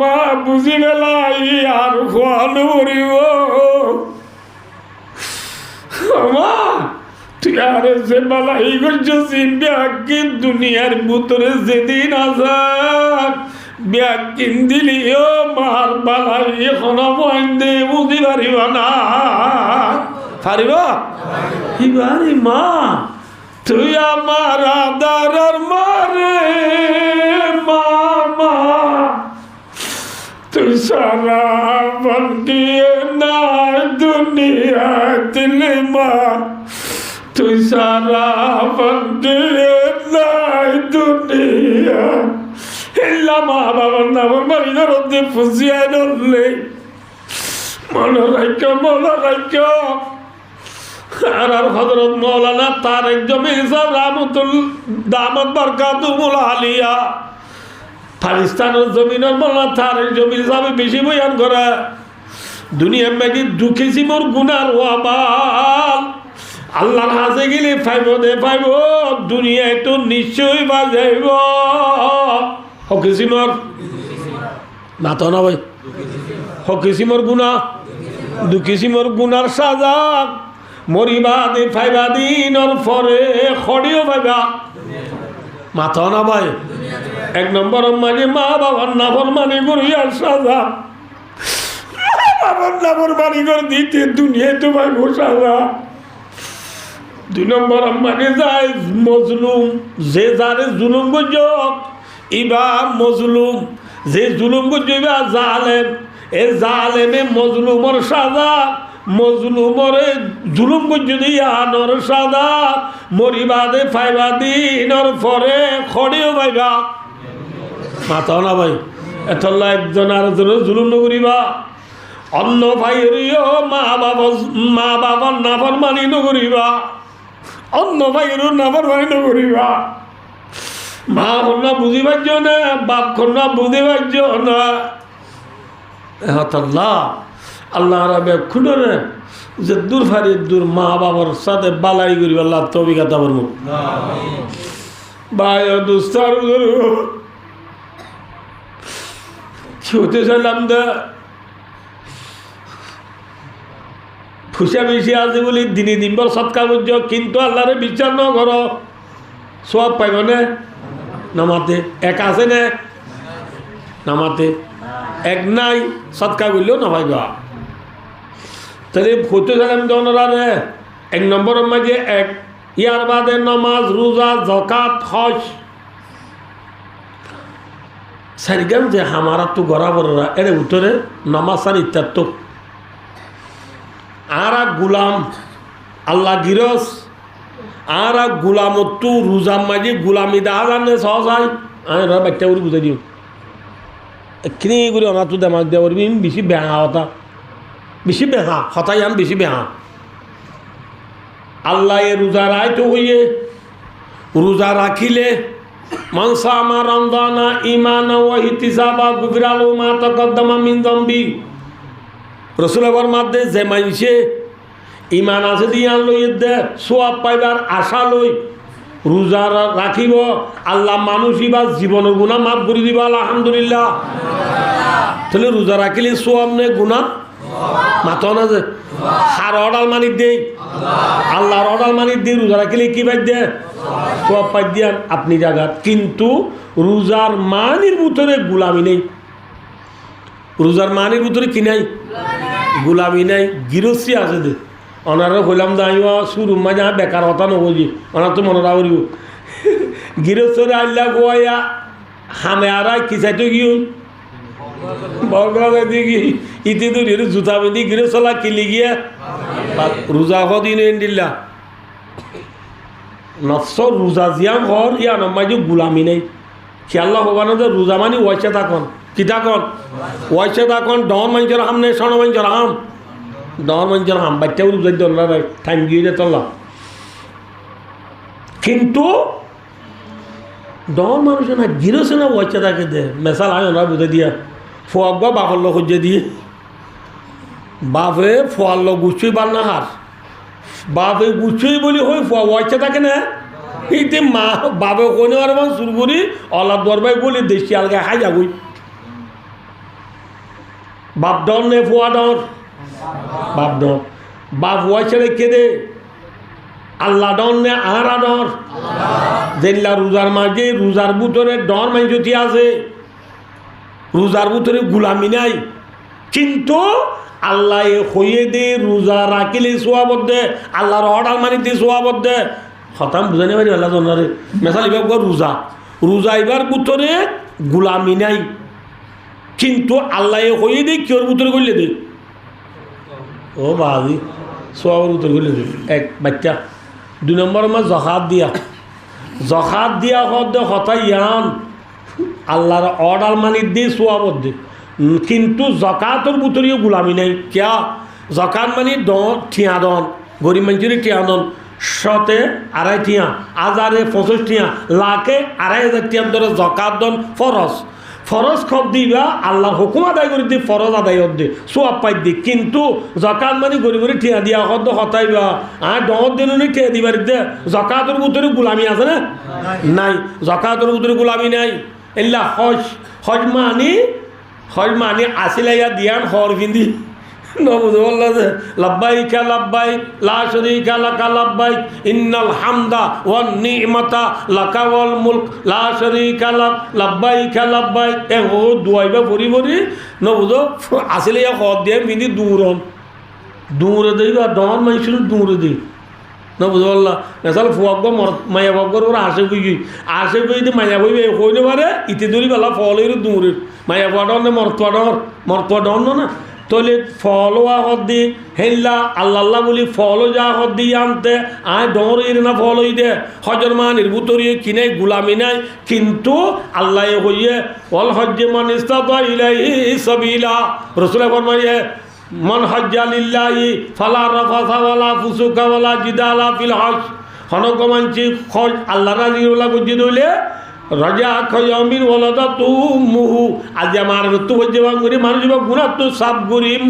মা বুঝি বেলাই আর খোয়ানো মরিব মা তুই আর সে বালাই করছিস ব্যাগিন দুনিয়ার ভিতরে যেদিন আসার ব্যাগিন দিলিও মার বালাই এখন দে বুঝি পারিব না পারিব এবারে মা তুই আমার আদার মারে মামা তুই সারা বলকিয়ে না দুনিয়া দিল মা তুই সারা বলকিয়ে না দুনিয়া হেল্লা মা বাবার নামের বাড়ি ধরতে ফুসিয়ে ধরলে মনে রাখ আর হযরত মাওলানা তারেক জমির সাহেব রাহমাতুল দামাত বারকাতুহুল আলিয়া পাকিস্তানের জমিনের মাওলানা তারেক জমির সাহেব বেশি বয়ান করে দুনিয়ার মাঝে দুঃখী সিমর গুনার ওয়াবাল আল্লাহর হাতে গেলে পাইব দুনিয়ায় তো নিশ্চয়ই বাজাইব হকি সিমর না তো না ভাই হকি সিমর গুনা দুঃখী সিমর গুনার সাজা মরিবা দে ফাইবা দিনের পরে খড়িও পাইবা মাথা না ভাই 1 নম্বর মানে মা বাবার নাফর মানে করিয়ার সাজা বাবার নাফর মানে করে দিতে দুনিয়ায় তো ভাই সাজা 2 নম্বর মানে যায় মজলুম যে যারে জুলুম করছ ইবা মজলুম যে জুলুম করছ ইবা জালেম এ জালেমে মজলুমর সাজা মজলুমরে জুলুম যদি আনর সাদা মরিবাদে ফাইবা দিনর পরে খড়িও পাইবা মাথা না ভাই এতলা একজন আর জুলুম নকরিবা অন্য ভাইয়েরও মা বাবার নাফর মানি নকরিবা অন্য ভাইয়েরও নাফর মানি নকরিবা মা কন্যা বুঝি পারছ না বাপ কন্যা বুঝি পারছ না এতলা আল্লাহ রাবে খুঁড়ে যে দূর ফারি দূর মা বাবার সাথে বালাই করি আল্লাহ তবিকাতা বলব ভাই দুস্তার কি হতে চাইলাম দে খুশা বেশি আছে বলি দিনে দিনবার সৎকার বুঝছ, কিন্তু আল্লাহরে বিচার ন কর সব পাইব না নামাতে। এক আছে না নামাতে, এক নাই সৎকার করলেও না পাইবা। তাহলে হইতে গেলাম দনরারে এক নম্বরের মাঝে এক, ইয়ার বাদে নমাজ, রোজা, যাকাত, হজ। সারিগাম যে হামারা তো গড়া বড়রা এর উত্তরে নমাজ আর ইত্যাত্ত আর গুলাম আল্লাহ গিরস আর গুলামত্তু রোজার মাঝে গুলামি দেখা জানে সহজ হয়। আমি বাচ্চা করে বুঝাই দিও এক্ষিনি করে অনা তো দেমাক দেওয়া করবি বেশি বেহা হতা, বেশি বেহা হতাই আম বেশি বেহা। আল্লাহ এ রোজা রায় তো হইয়ে রোজা রাখিলে মানসা আমার রমজানা ইমানা ওয়া ইহতিসাবা গুফিরা লাহু মা তাকাদ্দামা মিন যামবি। রাসূলের মাধ্যমে যে মানসে ইমান আছে দিয়া লই দে সওয়াব পাইবার আশা লই রোজা রাখিব, আল্লাহ মানুষই বা জীবনের গুনাহ মাফ করে দিবা আলহামদুলিল্লাহ। তাহলে রোজা রাখিলে সওয়াব নে গুনাহ মাথা না যে হার অডাল মানিক দেই আল্লাহর অডাল মানিক দিয়ে রোজা রাখিলে কি পাই দে সওয়াব পাই দিয়ান আপনি জায়গাত। কিন্তু রোজার মানির ভিতরে গুলামি নেই, রোজার মানির ভিতরে কি নাই গুলামি নাই, গিরস্তি আছে দে। ওনারা হইলাম দাঁড়িয়ে শুরু মাঝে বেকার হতা নবজি ওনার তো মনে রাখব গিরস্তরে আল্লাহ গোয়া হামে আর কি চাইতে গিয়ে বগলা দেখি ইতি তো জুতা বেঁধি গিরস্তলা কিলি গিয়ে রোজা হদিন দিল্লা নফস রোজা জিয়াম হর ইয়া নমাই গুলামি নেই খেয়াল্লা হবানো যে রোজা মানি ওয়াইসে থাকুন কি থাকুন ওয়াইসে থাকুন ডন মানুষের হাম নেই সন মানুষের হাম ডর মানুষের হাম বাচ্চাও রোজা দল্লা টাইম গিয়ে যে তল্লা। কিন্তু ডর মানুষের না গিরছে না ওয়াইসে থাকে দে মেশাল আয় ওরা বুঝে দিয়া ফোয়াক বা বাপর লোক খুঁজে দিয়ে বাপে ফোয়ার লোক গুছুই বার না হার বাপে গুছুই বলি হই ফোয়া ওয়াইসে থাকে না এইতে মা বাপে কোনে আর শুরু করি অলা দরবাই বলি দেশি আলগে খাই যাবই বাপ ডর নে ফোয়া ডর বাপ ডর বাপ ওয়াইসে রেখে দে আল্লাহ ডর নে আহারা ডর যেগুলা রোজার মাঝে রোজার ভিতরে ডর মাই যদি আছে রোজার ভিতরে গুলামি নাই। কিন্তু আল্লাহ হইয়ে দে রোজা রাখিলে সোয়াবদ্ধে আল্লাহর অর্ডার মানি দিয়ে সোয়াবদ্ধে হতাম বুঝানি পারি আল্লাহ জনারে মেশাল এবার রোজা রোজা এবার ভিতরে গুলামি নাই। কিন্তু আল্লাহ হইয়ে দে কিওর ভিতরে করলে দে ও বাদি সোয়াবের ভিতরে করলে দে এক বাচ্চা। 2 নম্বর আমার জখাত দিয়া হতাই ইয়ান আল্লাহর অর্ডার মানি দিয়ে সোয়াবত দে। কিন্তু জকাতর ভিতরেও গুলামি নাই কিয়া জকাত মানে ঠিয়া দন গরিব মানুষের ঠিয়া দন শতে 2.5 টিয়া হাজারে 25 টিয়া লাখে 2.5 টিয়ার ধরে জকাত দন ফরজ ফরজ খব দিবা আল্লাহর হুকুম আদায় করে দি ফরজ আদায় দে সোয়াব পাই দি। কিন্তু জকাত মানে গরিবের ঠিয়া দিয়া হদ হতাইবা আর 10 দিন ঠিয়া দিবার দে জকাতর ভিতরে গুলামি আছে না নাই জকাতর ভিতরে গুলামি নাই। এল্লা হজ মানে আসিলাইয়া দিয়ান হর বিন্দি নবুল্লাহ যে লাব্বাইকা লাব্বাইক লা শারীকা লাকা লাব্বাইক ইন্নাল হামদা ওয়ান নি'মাতা লাকা ওয়াল মুলক লা শারীকা লাক লাব্বাইকা লাব্বাইক এ ও দুয়াইবা পরি নবুদ আসিলাইয়া হর দিয়ে বিন্দি দূরে দেইবা ডন মাইশুর দূরে দেই নবুল্লাহ মেশাল ফুয়াক মায়া বকর ওরা আসে বই মায়া বই হইলে পারে ইতি দূরি বেলা ফল দূরের মায়া পাডন মরতুয়া ডন না তলে ফল হদ দি হেল্লা আল্লাহ বলি ফল যা হদ দি আনতে আয় ডর না ফল হই দে হজর মানির বুতরিয়ে কিনে গুলামি নাই। কিন্তু আল্লাহ হইয়ে অল হজ্জে মান ইস্তাতা ইলাইহি সাবিলা রাসূল ফরমায়ে মান হজ্জা লিল্লাহি ফালা রাফাসা ওয়ালা ফুসুকা ওয়ালা জিদালা ফিল হজ হনগমানচি খজ আল্লাহ রাজি ওলা গুজি দইলে রাজা খয়ামির ওয়ালাদা তুমুহু আজ আমার তো হজ্জে বাঙ্গুরি মানুষ বা গুনাহ তো সাব গরিম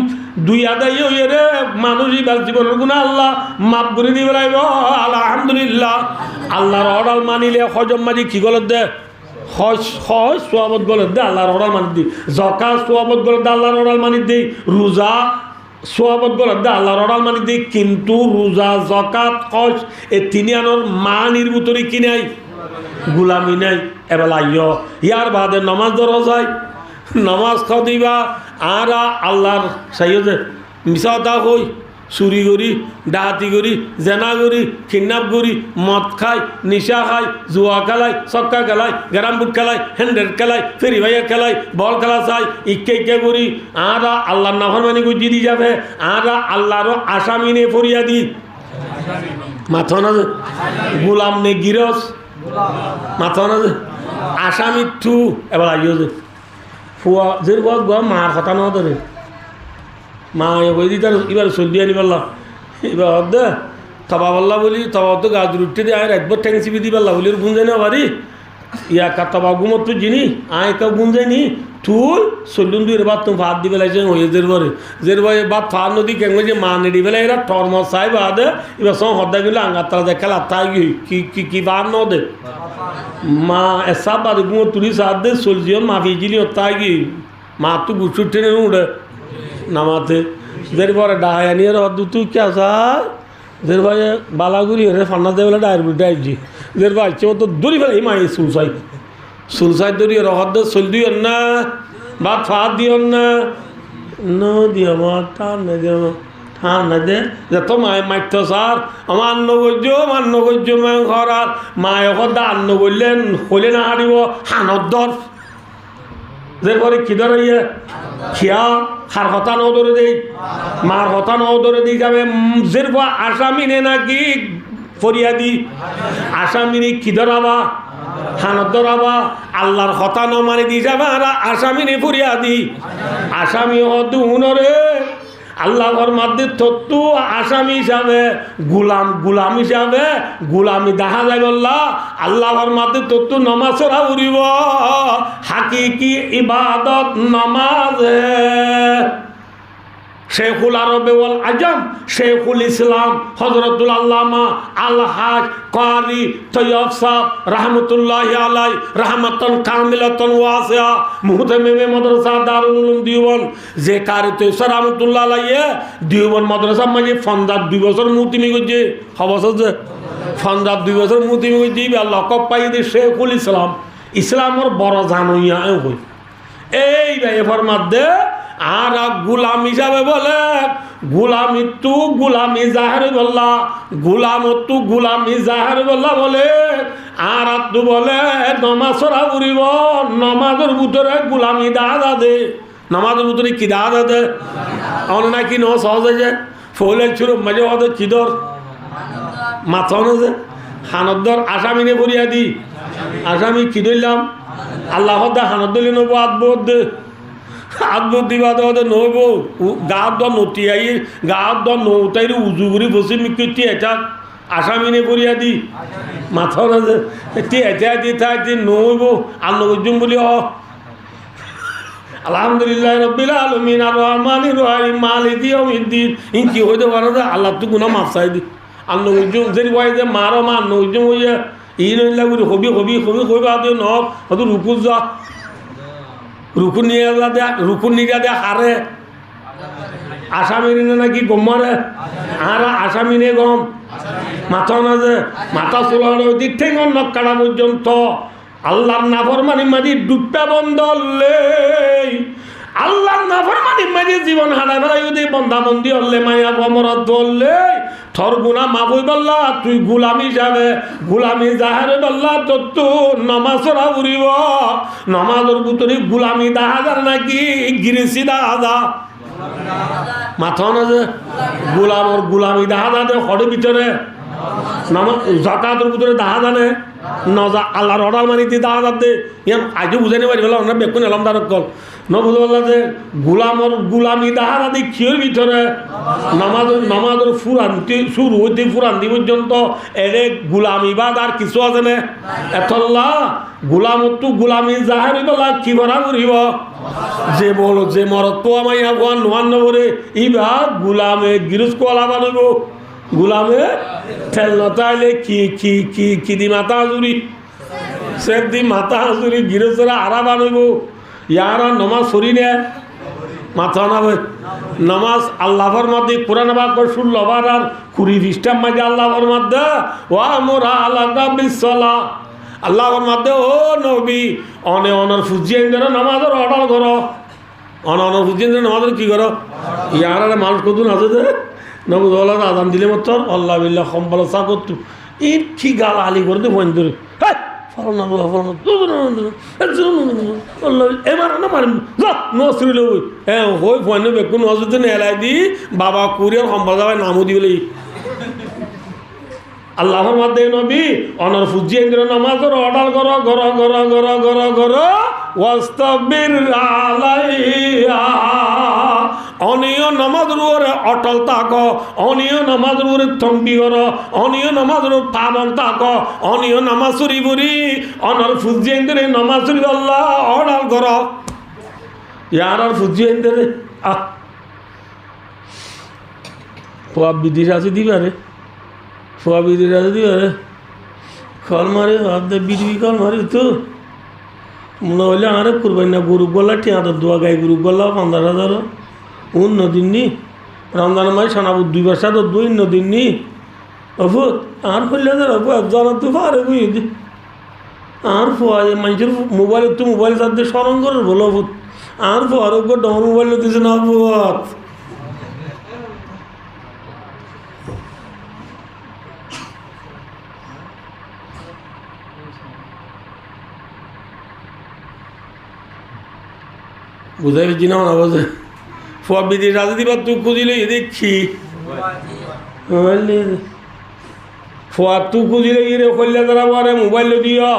দুই আদাই হইয়ে রে মানুষই বাল জীবনের গুনাহ আল্লাহ মাফ করে দিবে আলহামদুলিল্লাহ। আল্লাহর অর্ডার মানিলে হজম মাঝি কি গলত দে হজ সোয়াবত গলত দে আল্লাহর অর্ডার মানি দি জকাত সোয়াবত গলত দে আল্লাহর অর্ডার মানি দি রোজা সোয়াবত গলত দে আল্লাহর অর্ডার মানি দি, কিন্তু রোজা জাকাত হজ এই তিনি আনোর মানির ভিতরে কি নাই? গুলামি নাই। এবেলা ইয়ার বাদে নমাজ ধরা যায়, নমাজ খাও দিবা আর আল্লাহর সাইয়ে মিশা দা হই, চুরি করি, ডাহাতি করি, জেনা করি, কিডন্যাপ করি, মদ খায়, নিশা খায়, জুয়া খেলায়, চক্কা খেলায়, গ্যারাম বুট খেলায়, হ্যান্ডেল খেলায়, ফেরি ভাইয়া খেলায়, বল খেলা চাই, ইকে করি আর আল্লাহর নাফরমানি গুজি দি যাবে আর আল্লাহরও আসামি নে ফরিয়া দি মাথা না গুলাম নে গিরস মাথা না আসামি থু এবার আইও যে ফুয়া যে মার কথা ন ধরে মা কই দি তার এবার চলদি আনি পারলাম এবার দে তবা পাল্লা বলি তবা তো গাছ রুটি দিয়ে আর একবার ঠ্যাং চিপি দি পারলা বলি গুঞ্জাই না পারি ইয়া কা তবা গুমত তো জিনি আয় কেউ গুঞ্জাই নি তুই চলুন দুই বাদ তুমি ভাত দি পেলাইছে হয়ে জের ভয়ে বাদ ফার নদী কেমন যে মা নেড়ি পেলাই এরা টরমস চাই বাদে এবার সব হদ্দা গেলে আঙ্গার তারা দেখে লাত্তাই কি বার ন দে মা এসা বাদ গুমত তুলি সাথ দে চলছিও মা ভিজিলি তাই কি মা তো গুছু টেনে উঠে নামাতে দের পরে ডাহাই আনিয়ে রদ্দু তুই কে স্যার দের ভাই বালাগুড়ি হরে ফান্না দেবেলা ডায়ের বুড়ি ডাইজি দের ভাই চে তো দড়ি ফেলে এই মাই সুলসাই দড়ি রহদ চল দিও না ভাত ফাত দিও না ন দিও মা টান না দিও ঠান না দে যত মায় মাইত স্যার আমার মান্য গজ্য মায় ঘর আর মায় হদা আন্ন বললেন হলে না হারিব হানদ্দর যে পরে কি ধরে খিয়া হার হতা ন ধরে দেই মার হতা ন ধরে দিই যাবে যে আসামিনে নাকি ফরিয়াদি আসামিনি কি ধরাবা হানত ধরাবা আল্লাহর হতা ন মারি দি যাবে আর আসামিনি ফরিয়াদি আসামি হত হুনরে আল্লাহর মধ্যে তত্ত্ব আসামি হিসাবে গুলাম হিসাবে গুলামি দেখা যায় বললা আল্লাহর মধ্যে তত্ত্ব নমাজ ওরা উড়িব হাকিকি ইবাদত নমাজে শেখুল আরবে ওয়াল আজম শেখুল ইসলাম হযরতুল আল্লামা আল হাজ কারি তৈয়ব সাহেব রহমতুল্লাহি আলাই রহমাতান কামিলাতান ওয়াসিয়া মুহতামিমে মাদ্রাসা দারুল উলুম দিওবন যে কারি তৈয়ব রহমতুল্লাহ আলাইহি দিওবন মাদ্রাসা মাঝে ফন্দার 2 বছর মুতিমি গজে হবছর যে ফন্দার 2 বছর মুতিমি গজে আল্লাহ কপ পাই দে শেখুল ইসলামর বড় জানুইয়া হই এই ভাই ফরমাদে আর গুলাম হিসাবে বলে গুলামি তু গুলামি জাহের বললা গুলাম তু গুলামি জাহের বললা বলে আর তু বলে নমাজরা উড়িব নমাজের ভিতরে গুলামি দাদা দে নমাজের ভিতরে কি দাদা দে আমার নাকি ন সহজ হয়ে যায় ফলে ছিল মাঝে মাঝে কিদর মাথা যে হানদ্দর আসামিনে বলিয়া দি আসামি কি ধরলাম আল্লাহ হানত দিলে নব আদবোধ দে আদবোধ দিবা দে নব গাঁত দ নতি আই গাঁত দ নৌতাইরে উজু করে বসে মিকি এটা আসামিনে বলিয়া দি মাথা না যে এটা দি থাকতে নব আল্লাহ উজুম বলি আলহামদুলিল্লাহ রব্বিল আলামিন আর রহমানির রহিম মালিকি ইয়াউমিদ্দিন ইনকি হইতে পারে আল্লাহ তো গুনাহ মাফ চাই দি আল্লাহ উজুম যেরি কয় যে মারো মা উজুম হইয়া ইনলা গুরি হবি কইবা দে ন হয়তো রুকু যা রুকু নিয়ে দে হারে আসামিনে নাকি গম মারে আর আসামিনে গম মাথা না যে মাথা চলানো দিক থেকে নক্কাটা পর্যন্ত আল্লাহর নাফরমানি মাঝি ডুবটা বন্ধ হলে আল্লাহর নাফরমানি মাঝি জীবন হারাই ফেলাই যদি বন্ধাবন্দি হলে মায়া কমরত ধরলে থর গুণা মাবুই বললা তুই গুলামি যাবে গুলামি জাহারে বললা তোর তো নমাজরা উড়িব নমাজের ভিতরে গুলামি দেখা যায় নাকি গিরিসি দেখা যা মাথা না যে গুলামি দেখা যায় হরের ভিতরে জাকাতের ভিতরে দেখা জানে নজা আল্লাহর অর্ডার মানি দিয়ে দেখা যাতে ইয়ান আজও বুঝাই পারি বলে আমরা বেকুন এলাম তার কল ন বুঝতে পারলাম যে গুলামি দেখা যাতে কিয়ের ভিতরে নামাজের ফুরান্তি শুরু হইতে ফুরান্তি পর্যন্ত এরে গুলামি বাদ আর কিছু আছে না এতল্লা গুলামতো গুলামি জাহারি বলা কি করা করিব যে বলো যে মরত তো আমায় আগুয়ান নোয়ান নবরে ইবা গুলামে গিরুজ কোয়ালা বানব গুলামে ঠেল নতাইলে কি দি মাথা হাজুরি সে দি মাথা হাজুরি গিরোজরা আরা বানব ইয়ারা নমাজ সরি নে মাথা না ভাই নামাজ আল্লাহর মধ্যে কোরআন বাক্য 16 বার আর 20 পৃষ্ঠার মাঝে আল্লাহর মধ্যে ওয়া মুরা আলাকা বিসসালা আল্লাহর মধ্যে ও নবী অনর ফুজিয়েন্দ্র নামাজের অর্ডার করো অনর ফুজিয়েন্দ্র নামাজের কি করো ইয়ার মানুষ কত আছে যে নবুদ আদান দিলে মত আল্লাহ বিল্লাহ সম্বল চা করতো এই কি গাল আলি করে ফোন ধরে এবার না মারিম নসরি লই হ্যাঁ হই ফোন বেকু নজরতে নেলাই দি বাবা কুরিয়ার সম্বল যাবে নামও দিবলে আল্লাহর মধ্যে নবী অনর ফুজিয়েন্দ্র নামাজের অর্ডার করো গর গর গর গর গর ওয়াস্তাবির আলাইহা অনিয় নামাজের উপরে অটল থাক অনিয় নামাজের উপরে থম্বি কর অনিয় নামাজের পাবন থাক অনিয় নামাজ চুরি বুড়ি অনর ফুজিয়েন্দ্র নামাজ চুরি আল্লাহ অর্ডার কর ইয়ার আর ফুজিয়েন্দ্র পোয়া বিদেশ আছে দিবারে ফোয়া বিদির আছে দিবারে কল মারে ভাবতে বিড়ি কল মারি তো মনে হইলে আরে করবেন না গরু গলা টিয়াটা দোয়া গাই গরু গলা 15,000 নদিন নি রমজান মাই সানাবু 2 বর্ষা তো 2 নদিন নি অফুত আর হইলে অফু জানা তো পারে বুঝি আর ফোয়া মানুষের মোবাইল তো মোবাইল তাদের স্মরণ করে বলো অফুত আর ফোয়ার উপর ডর মোবাইল দিছে না অফুত বুঝাই পেয়েছি না না বোঝে ফোয়া বিদেশ রাজা দিবার তুই খুঁজিলে দেখছি ফোয়া তুই খুঁজিলে গিয়ে কইলে তারা পরে মোবাইল দিও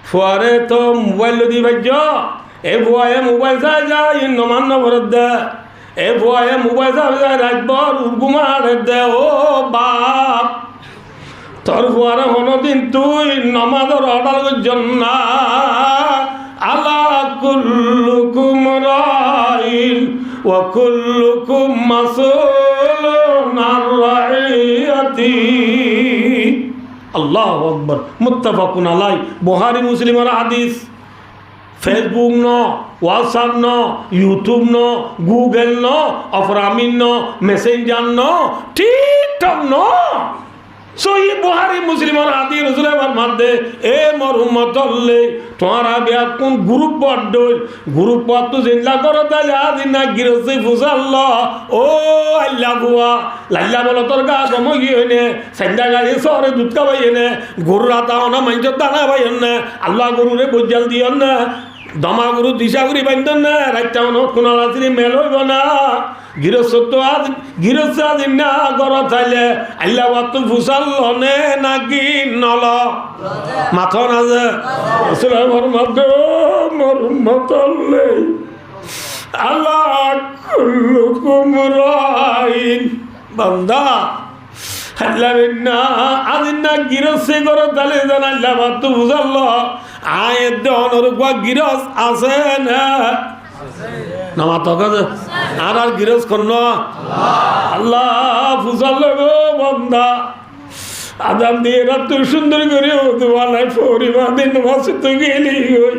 ফোয়ারে তো মোবাইল দি ভাজ্য এ ফোয়ায়ে মোবাইল চাই যায় নমান ভরত দে এ ফোয়ায়ে মোবাইল চাই যায় রাতভর উর্গুমার দে ও বাপ তোর ফোয়ারে কোনোদিন তুই নমাজের অর্ডার করছেন না আলা কুল্লুকুম রাইন ওয়া কুল্লুকুম মাসউলুন আন রাইয়াতি আল্লাহু আকবার মুত্তাফাকুন আলাই বুখারী মুসলিমের হাদিস ফেসবুক ন হোয়াটসঅ্যাপ ন ইউটিউব ন গুগল ন অফরামিন ন মেসেঞ্জার ন টিকটক ন সহি বুখারী মুসলিমের হাদিস রাসূলের মধ্যে এ মোর উম্মত হলে তোরা বিয়া কোন গ্রুপ বড় গ্রুপ তো জিন্দা করো তাহলে আদিনা গিরসে ফুসাল্ল ও আল্লাহ বুয়া লাল্লা বলো তোর গা গমগি হইনে সন্ধ্যা গাড়ি শহরে দুধ খাবাই এনে গরু রাতা না মানুষের দানা ভাই না আল্লাহ গরুরে বজ্জাল দিও না দমা গরু দিশা করি বান্ধন না রাইতা কোন রাত্রি মেল হইব না গৃহস্থ আজ গৃহস্থ আদিন না গর থাইলে আল্লাহ তো ফুসাল নে নাকি নল মাথা না যে আসলে আমার মধ্যে মরমতলে আল্লাহ কুল্লুকুম রাইন বান্দা আল্লাহ না আদিন না গৃহস্থ গর থাইলে জান আল্লাহ তো ফুসাল আয়ের দেওয়ানোর গিরস আছে না নামা তখন আর আর গিরস কর আল্লাহ ফুসাল গো বন্ধা আদান দিয়ে রাত সুন্দর করে তোমার পরিবার দিন মাসে তো গেলি ওই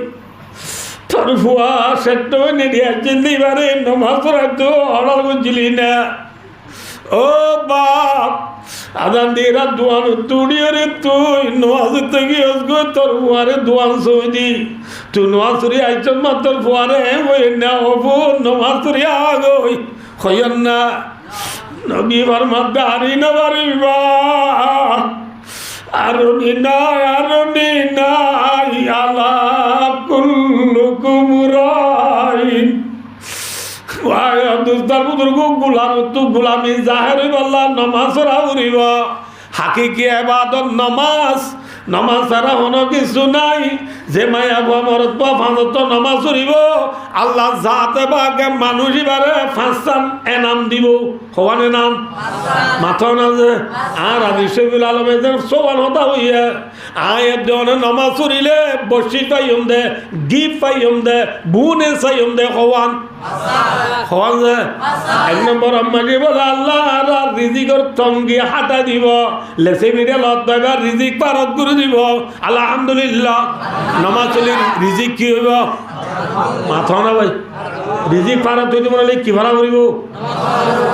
তোর ফুয়া সেট নিয়ে দিবারে নমাজ রাখতো অর্ডার করছিলি না ও বাপ আদান দিয়ে রাত দোয়ান তুড়িয়ে রে তুই নোয়াজ থেকে তোর ফুয়ারে দোয়ান সৌদি তুই নোয়াজ তুরি আইচন মা তোর ফুয়ারে হই না হবু নোয়াজ তুরি আগই হইন না নবীবার মধ্যে হারি না পারিবা আরুনি নাই আলা কুল্লুকুম রাইন গুলামি জাহের বল্লা নমাজ উড়িব হাকিকি এবাদত নমাজ নমাজ ছাড়া হন কিছু নাই যে মায়া মরত ফাঁসত নমাজ উড়িব আল্লাহ যাতে বাকে মানুষ এবারে ফাঁসান এনাম দিব হওয়ানে নাম মাথা না যে আর আদি শহীদুল আলমের সোয়াল হতা হইয়া আয়ের দেওয়ানে নমাজ উড়িলে বসি পাইম দে গিফট পাইম দে বুনে চাইম দে হওয়ান হওয়ান যে 1 নম্বর আম্মাকে বলে আল্লাহ আর রিজিকর তঙ্গি হাতা দিব লেসে মিরে লদ্দাবার রিজিক পারত করে দিব আলহামদুলিল্লাহ নমাজ চলি রিজিক কি হইব মাথা না ভাই রিজিক পারা তুই মনে হলে কি ভাড়া করিব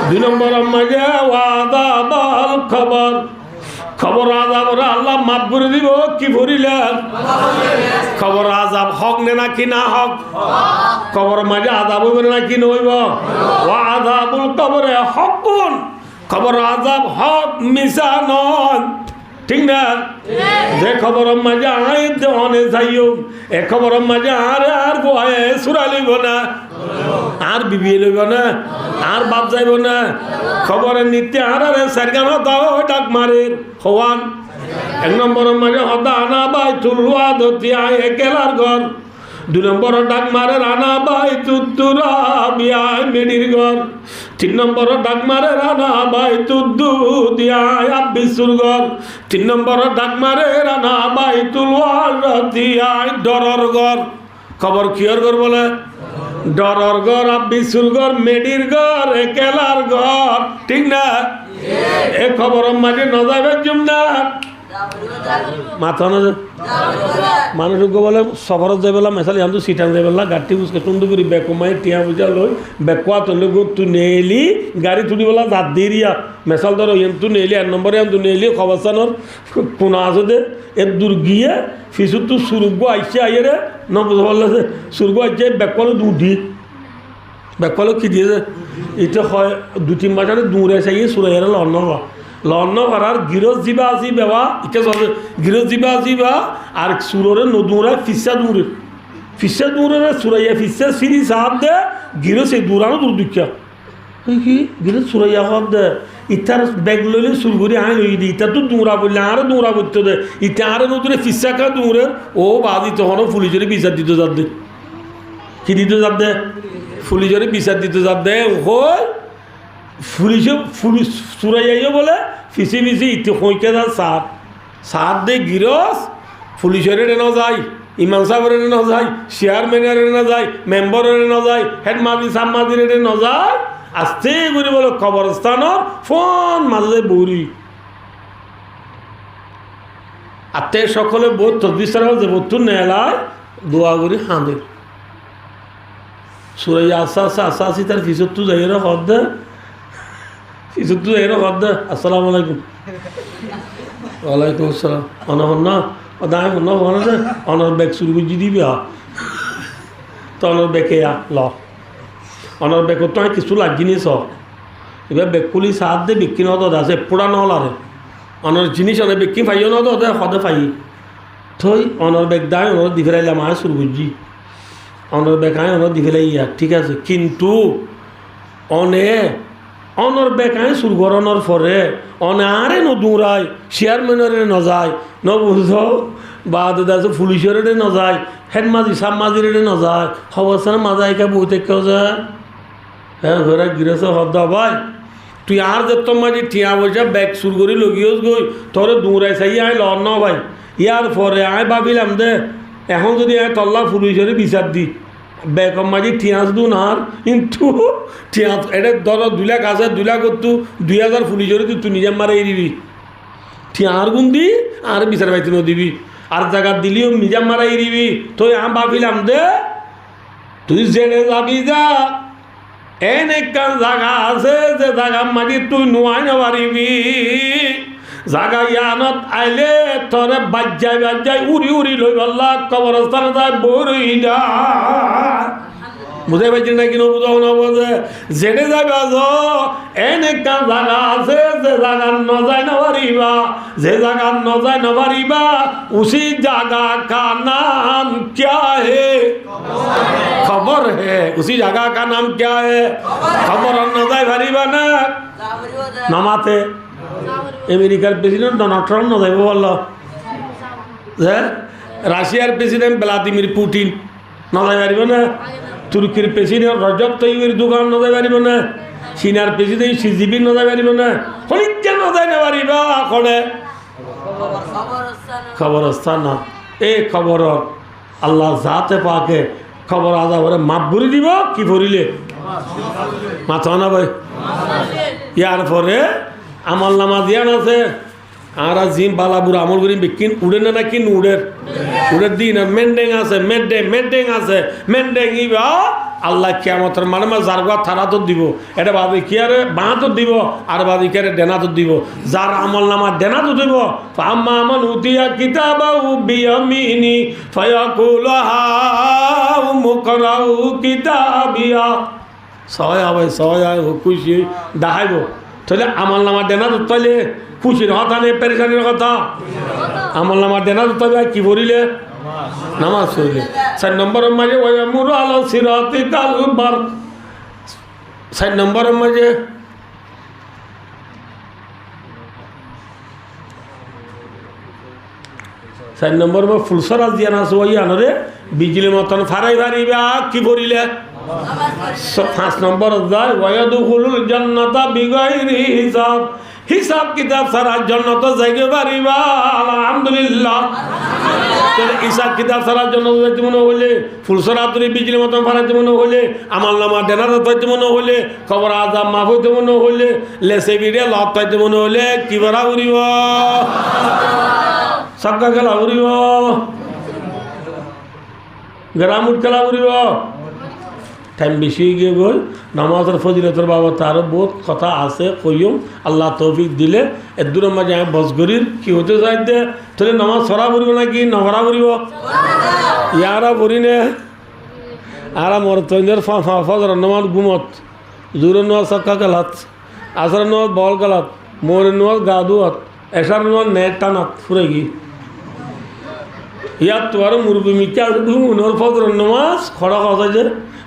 2 নম্বর মাঝে ওয়াদাবাল খবর খবর আজাব আল্লাহ মাফ করে দিব কি ভরিলেন খবর আজাব হক নে নাকি না হক খবর মাঝে আজাব হইব নাকি নইব ওয়াদাবুল কবরে হকুন খবর আজাব হক মিশা নয় ঠিক না যে খবর মাঝে আই দেওয়ানে যাইও এ খবর মাঝে আর গোয়ায় সুরা লইব না আর বিবি লইব না আর বাপ যাইব না খবরের নিত্য আর সারগানো দাও ডাক মারে হওয়ান 1 নম্বর মাঝে হদা আনা বাই তুলুয়া ধতি আয় একেলার ঘর 2 নম্বর ডাক মারে রানা বাই তুত্তুরা বিয়ায় মেডির ঘর 3 নম্বর ডাক মারে রানা বাই তুদ্দু দিয়ায় আব্বিসুর ঘর 3 নম্বর ডাক মারে রানা বাই তুলুয়ার দিয়ায় ডরর ঘর খবর কিয়র ঘর বলে ডরর ঘর আব্বিসুর ঘর মেডির ঘর একেলার ঘর ঠিক না এ খবর মাঝে নজাইবে জুমনা মাথা না মানুষ বলে সফরত যাই পেলাম মেসালি আমি তো সিটান যাই পেলাম গাড়ি বুঝকে সুন্দর করে বেকমাই টিয়া বুঝা লই বেকুয়া তুলে তু নেলি গাড়ি তুলি বলা জাত দিয়ে রিয়া মেসাল ধরো এম তু নেলি 1 নম্বরে এম তু নেলি খবরস্থানোর কোনা আছে দে এর দূর গিয়ে ফিসু তু সুরগ আইসে আইয়ে রে ন বুঝা পারলে সুরগ আইসে বেকুয়ালো দুধি বেকুয়ালো কি দিয়েছে এটা হয় 2-3 মাস আগে দূরে এসে গিয়ে সুরাইয়ারে লন্ন ভাড়ার গিরজ জিবা আসি বেবা ইকে চলে গিরজ জিবা আসি বা আর সুররে নদুরা ফিসা দূরে সুরাইয়া ফিসা ফিরি সাহাব দে গিরজ এই দূরানো দূর দুঃখা কি গিরজ সুরাইয়া হব দে ইতার ব্যাগ লইলে সুর করে আই লই দি ইতা তো দূরা বললে আরো দূরা করতে দে ইতা আরো নদুরে ফিসা কা দূরে ও বাদি তখন পুলিশের বিচার দিতে যাত দে কি দিতে যাত দে পুলিশের বিচার দিতে যাত দে হয় পুলিশ সুরাইয়াইও বলে ফিসি ইতি হইকে যা সার দে গিরস পুলিশের ন যায় ইমাম সাহেবের ন যায় চেয়ারম্যানের না যায় মেম্বরের ন যায় হেডমাদি সাম্মাদির ন যায় আস্তে করে বলে কবরস্থানের ফোন মাঝে বৌরি আত্মীয় সকলে বোধ তদ্বিস্তার যে বোধ নেলায় দোয়া করি হাঁদে সুরাইয়া আস্তে আসি তার ফিসর তু যাই হদ দে ফিসর তু যাই হদ দে আসসালামু আলাইকুম ওয়ালাইকুম আসসালাম অনহন না দায় অন্য হনে যে অনর ব্যাগ শুরু বুঝি দিবি তো অনর ব্যাগে ল অনর ব্যাগ তো কিছু লাগিনি চ এবার ব্যাগ খুলি সাত দে বিক্রি নদ আছে পোড়া নহলারে অনর জিনিস অনেক বিক্রি পাইও নদ সদে পাই থই অনর ব্যাগ দায় অনর দি ফেলাইলাম আয় শুরু বুঝি অনর ব্যাগ আয় অনর দি ফেলাই ঠিক আছে কিন্তু অনর ব্যাগ আয় শুরু করানোর পরে আরে নদৌড়ায় চেয়ারম্যানের ন যায় ন বুঝ বা দাদা পুলিশের ন যায় হেডমাজি সাবমাজির ন যায় খবর মাজাইকা বহুত কেউ যায় হ্যাঁ ঘোরা গিরেছ হদ ভাই তুই আর যে তোর মাঝে ঠিয়া বসে ব্যাগ শুরু করি লগিয়েছ গই তোরে দৌড়াই চাই আয় ল ন ভাই ইয়ার পরে আয় ভাবিলাম দে এখন যদি আয় তল্লা পুলিশের বিচার দি ব্যাগর মাঝে ঠিয়াস দু নার কিন্তু ঠিয়া এটা ধরো 2 লাখ আছে 2 লাখ তু 2000 পুলিশের তুই নিজে মারাই দিবি ঠিয়া আর গুণ দি আর বিচার পাইতে দিবি আর জায়গা দিলিও নিজে মারাই দিবি তো আমি ভাবিলাম দে তুই জেনে যাবি যা এনেকান জায়গা আছে যে জায়গা মাঝে তুই নোয়াই না পারিবি জায়গা ইয়ানত আইলে তোরে বাজ্যাই উড়ি লই পাল্লা কবরস্থানে যায় বই যা বুঝাই পাইছি না কিনো বুঝাও না বোঝে যেতে যাবে এনেকা জায়গা আছে যে জায়গা নজাই না পারিবা যে জায়গা নজাই না পারিবা উসি জায়গা কা নাম क्या है खबर है उसी जगह का नाम क्या है खबर नजाय पारिবা না নামাতে আমেরিকার প্রেসিডেন্ট ডোনাল্ড ট্রাম্প ন যাইব বলল হ্যাঁ রাশিয়ার প্রেসিডেন্ট ভ্লাদিমির পুটিন ন যাই পারিব না তুর্কির প্রেসিডেন্ট রজব তৈয়ব এরদোগান ন যাই পারিব না চীনার প্রেসিডেন্ট শি জিনপিং ন যাই পারিব না হলিকে ন যাই না পারিবা করে খবরস্থান না এই খবর আল্লাহ জাতে পাকে খবর আদা করে মাপ ভরি দিব কি ভরিলে মাথা না ভাই ইয়ার পরে আমল নামা দিয়ান আছে আর জিম বালাবুর আমল করি বিকিন উড়ে না কিন উড়ের ওদের দিন মেন্ডেং আছে মেন্ডেং আছে মেন্ডেং ইবা আল্লাহ কিয়ামতের মানে যারগা থানা তো দিব এটা বাদি কি আরে বাঁ তো দিব আর বাদি কি আরে ডেনা তো দিব যার আমল নামা ডেনা তো দিব ফাম্মা মান উতিয়া কিতাবাহু বিয়ামিনি ফায়াকুলু হাউ মুকরাউ কিতাবিয়া সবাই হবে সবাই খুশি দেখাইব তাহলে আমল নামা ডেনা তো তাইলে খুশির কথা নেই পেরেশানির কথা আমল নামা ডেনা তো তাইলে কি বলিলে নামাজ পড়লে 4 নম্বরের মাঝে ওয়ামুরু আলা সিরাতিকাল বার 4 নম্বরের মাঝে ফুলসরা দিয়া না সই আনরে বিজলি মতন ফারাই ফারিবা কি পড়িলে 5 নম্বর যায় ওয়ায়াদুখুলুল জান্নাতা বিগাইরি হিসাব হিসাব কিতাব ছাড়া জান্নাত যাইতে পারিবা আলহামদুলিল্লাহ হিসাব কিতাব ছাড়ার জন্য যাইতে মনে হলে ফুলসরা তুলি বিজলি মতন ফারাইতে মনে হলে আমল নামা ডেনার হইতে মনে হলে খবর আজাব মাফ হইতে মনে হলে লেসে বিড়ে লাভ পাইতে মনে হলে কি ভরা উড়িব সাক্কা খেলা উড়িব গ্রামুট খেলা উড়িব টাইম বেশি গিয়ে গই নামাজের ফজিলতের বাবা তারও বহুত কথা আছে কইম আল্লাহ তৌফিক দিলে এর দূরের মাঝে আমি বসগরির কি হতে চাইতে তাহলে নামাজ সরা পড়িব নাকি নভরা পড়িব ইয়ারা পড়ি নে আর মর তৈনের ফজর নামাজ গুমত জোরের নোয়াজ সাক্কা খেলাত আসর নোয়াজ বল খেলাত মোরের নোয়াজ গা দুয়াত এসার নোয়াজ নেট টানাত ফুরে গি ইয়াত তো আর মুরবি মিকা মনোর ফজর নামাজ খড়া কথা যে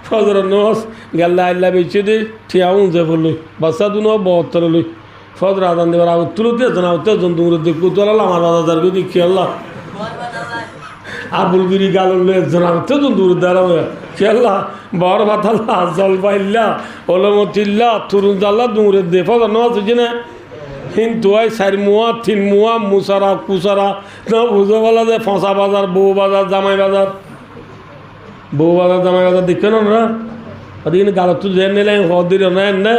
ফজর নামাজ গেল্লা আল্লাহ বেঁচে দে ঠিয়াও যে বললই বাচ্চা দু নয় বহত্তর লই ফজর আদান দেবার আগে তুলতে না হতে জন্তু দেখু তোলাল আমার বাজার দেখি আল্লাহ আবুলগিরি গাল একজন হতে জন্তু দ্বারা খেয়াল্লা বড় ভাতাল্লা জল পাইল্লা ওলমতিল্লা তুরুন জাল্লা দূরের দে ফজর নামাজ হচ্ছে না কিন্তু ওই 4 মুয়া 3 মুয়া মুসারা কুসারা না বুঝো বলা যে ফসা বাজার বউ বাজার জামাই বাজার জামাই বাজার দেখে না ওদিকে গালত তো যে নিলে হদির না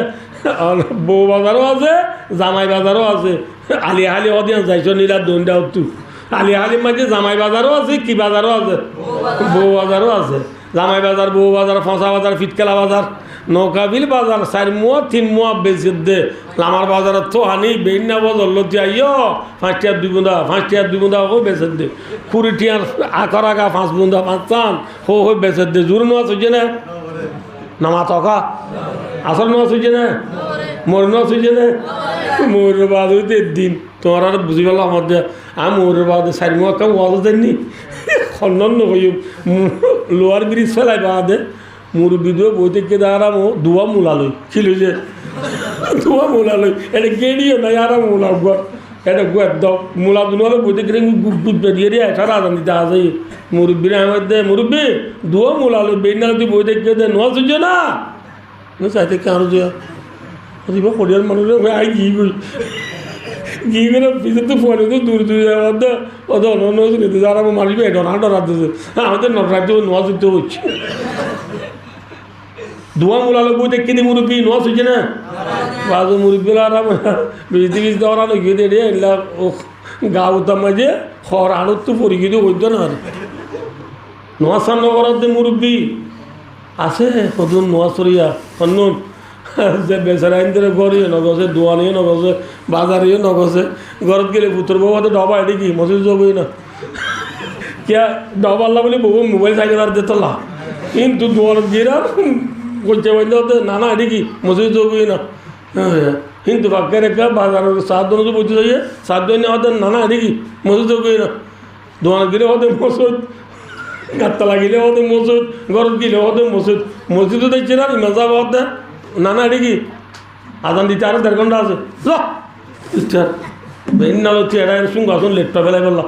বউ বাজারও আছে জামাই বাজারও আছে আলি হালি অদিন যাইছ নীলা দণ্ডা তু আলি হালির মাঝে জামাই বাজারও আছে কি বাজারও আছে বউ বাজারও আছে জামাই বাজার বউ বাজার ফসা বাজার ফিটকেলা বাজার নৌকাবিল বাজার 4 মুয়া 3 মুয়া বেশি দে আমার বাজার তো হানি বেইনা বদল লতি আইও 5 টিয়া 2 বুন্দা 5 টিয়া 2 বুন্দা ও বেশি দে 20 টিয়ার আকার আগা 5 বুন্দা 5 চান হো বেশি দে জোর নোয়া সুজে না নামা তকা আসল নোয়া সুজে না মোর নোয়া সুজে না মোর বাদ হইতে দিন তোমার আর বুঝি গেল আমাদের আমি মোর বাদ 4 মুয়া কম ওয়াজ দেননি খন্ডন হই লোয়ার ব্রিজ ফেলাই বাদে মুরব্বীদের বইতে কে দাঁড়ামো দুয়া মূলালই ছিল যে দুয়া মূলালই এটা গেড়িও না আর মূলা এটা একদম মূলা দুনো বইতে গেলে গুপ বেরিয়ে রে সারা আদান দিতে আসে মুরব্বীরা আমার দে মুরব্বী দুয়া মূলালই বেরিয়ে তুই বইতে কে দে নোয়া সুঝো না চাইতে কেন যে দিবা পরিয়ার মানুষের আই গি করে পিছনে তো ফোনে তো দূর আমাদের ওদের অন্য শুনেতে যারা মানুষ ডরা ডরা দিচ্ছে আমাদের নটরাজ্য নোয়া যুদ্ধ হচ্ছে দুয়া মূলালো বই দেখে দি মুরব্বী নোয়া সুঝে না বাজু মুরব্বীরা আরাম বিজদি বিজ দেওয়ার গিয়ে দে এগুলা গা উতার মাঝে খর আড়ত তো পরি গিয়ে হইতো না নোয়া সামনে করার দে মুরব্বী আছে কদুন নোয়া সরিয়া অন্য যে বেচারা ইন্দ্রে গড়িয়ে নগছে দোয়ানিও নগছে বাজারিও নগছে ঘরত গেলে পুত্র বাবা ডবা এটি কি মসজিদ যাবই না কিয়া ডবা আল্লাহ বলে বউ মোবাইল সাইকেল আর দিতলা কিন্তু দোয়ানত গিয়ে বলছে বলতে নানা এটি কি মসজিদ যাবই না কিন্তু বাক্যে রেখা বাজার 7 জন বলতে যাইয়ে 7 জন হতেন নানা এটি কি মসজিদ যাবই না দোয়ানত গেলে হতে মসজিদ গাতলা গেলে হতে মসজিদ ঘরত গেলে হতে মসজিদ মসজিদও দেখছে না মজা হতে নানা এটি কি আদান দিতে আরো 1.5 ঘন্টা আছে বেনালো তুই এটা সঙ্গে আসুন লেটটা ফেলাই বললাম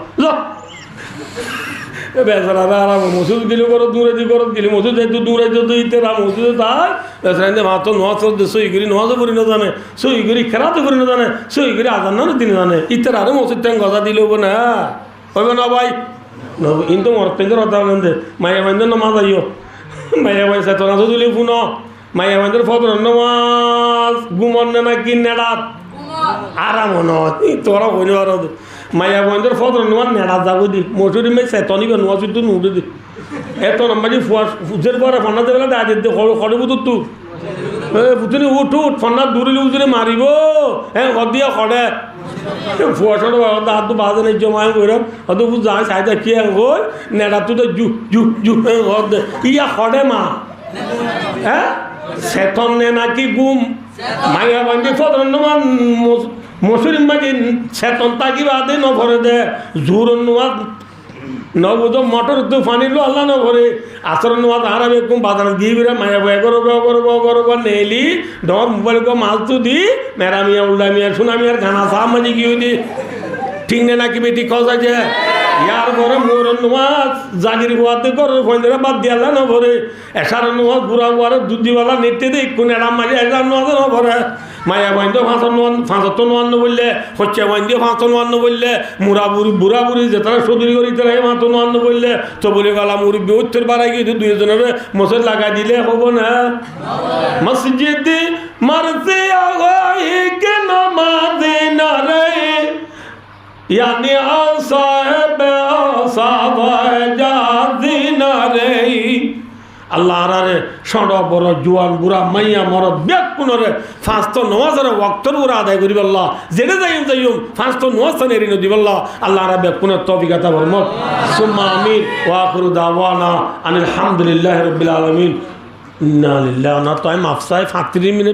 বেচারা আরাম মসজিদ গেলে করত দূরে দিয়ে করত গেলে মসজিদ যাইতো দূরে যেত ইতে রা মসজিদে তাই বেচারা মাত্র নোয়াজ সই করি নোয়াজও করি না জানে সই করি খেলাতে করি না জানে সই করি আদান না তিনি জানে ইতের আরো মসজিদ ট্যাং গজা দিলে না হইবে না ভাই কিন্তু মর পেঞ্জর হতা দে মাইয়া মাইন্দের নমাজ আইও মাইয়া মাই সেতনা তো দিলে ফুন মাইয়া মাইন্দের ফজর নামাজ ঘুমন না কি নেড়াত আরাম নয় তোরা হইনি আর মায়া বন্ধের ফদর নোয়ার নেড়া যাবো দি মসুরি মেয়ে চেতনি বে নোয়া চুদ্দু নুড়ে দি এত নাম্বাজি ফুজের পরে ফন্না দেবে দাঁড় দিতে খড়ে বুধুর তু পুতুনি উঠ উঠ ফন্না দূরিলে উজুরে মারিব হ্যাঁ ঘর দিয়া খড়ে ফুয়াশার দাঁত বাজে নেই জমায় কইরম হয়তো বুঝ যায় সাইডে কি হই নেড়া তু তো জু জু জু ঘর দে ইয়া খড়ে মা হ্যাঁ সেতন নে নাকি গুম মাইয়া বান্ধি ফদর নোয়ার মসুরি মাঝি সেতন তাকি বাদে নভরে দে জোর নোয়া নবুদ মটর তো ফানি লো আল্লাহ নভরে আসর নোয়া তাহারা বেকুম বাজার দিয়ে বেড়ে মায়া বয়ে গরব নেলি ডর মোবাইল কো মাল তু দি মেরা মিয়া উল্লা মিয়া সোনা মিয়ার গানা সাহ মাঝি গিয়ে দি ঠিক নে নাকি বেটি খোঁজা যে ইয়ার ঘরে মোর নোয়া জাগির গোয়াতে গরর ফোনরা বাদ দিয়ে আল্লাহ নভরে এসার নোয়া গুড়া গুয়ারে দুধিওয়ালা নিতে দে কোন এরাম মাঝে এসার নোয়া নভরে মায়া বাইন্দ ফাঁসত নোয়ান্ন বললে হচ্ছে বাইন্দ ফাঁস নোয়ান্ন বললে বুড়া বুড়ি যেতারা সদুরি করি তারা মাত নোয়ান্ন বললে তো বলে গেলাম মুরব্বী উত্তর বাড়াই গিয়ে দুইজনের মোসর লাগাই দিলে হব না মসজিদ মারতে কেন মাদে না রে यानी साहेब साहब जादी ना रे আল্লাহ রে ষড় বড় জোয়ান বুড়া মাইয়া মরদ ব্যাকুণরে ফাঁসত নমাজের ওয়াক্তর বুড়া আদায় করিব আল্লাহ যেটা যাইম ফাঁসত নমাজ এরি নদী আল্লাহ আল্লাহ রা ব্যাকুণের তৌফিকাতা বরমত সুম্মা আমিন ওয়া আখিরু দাওয়ানা আনিল হামদুলিল্লাহি রাব্বিল আলামিন ইন্না লিল্লাহি ওয়া ইন্না ইলাইহি রাজিউন 35 মিনিট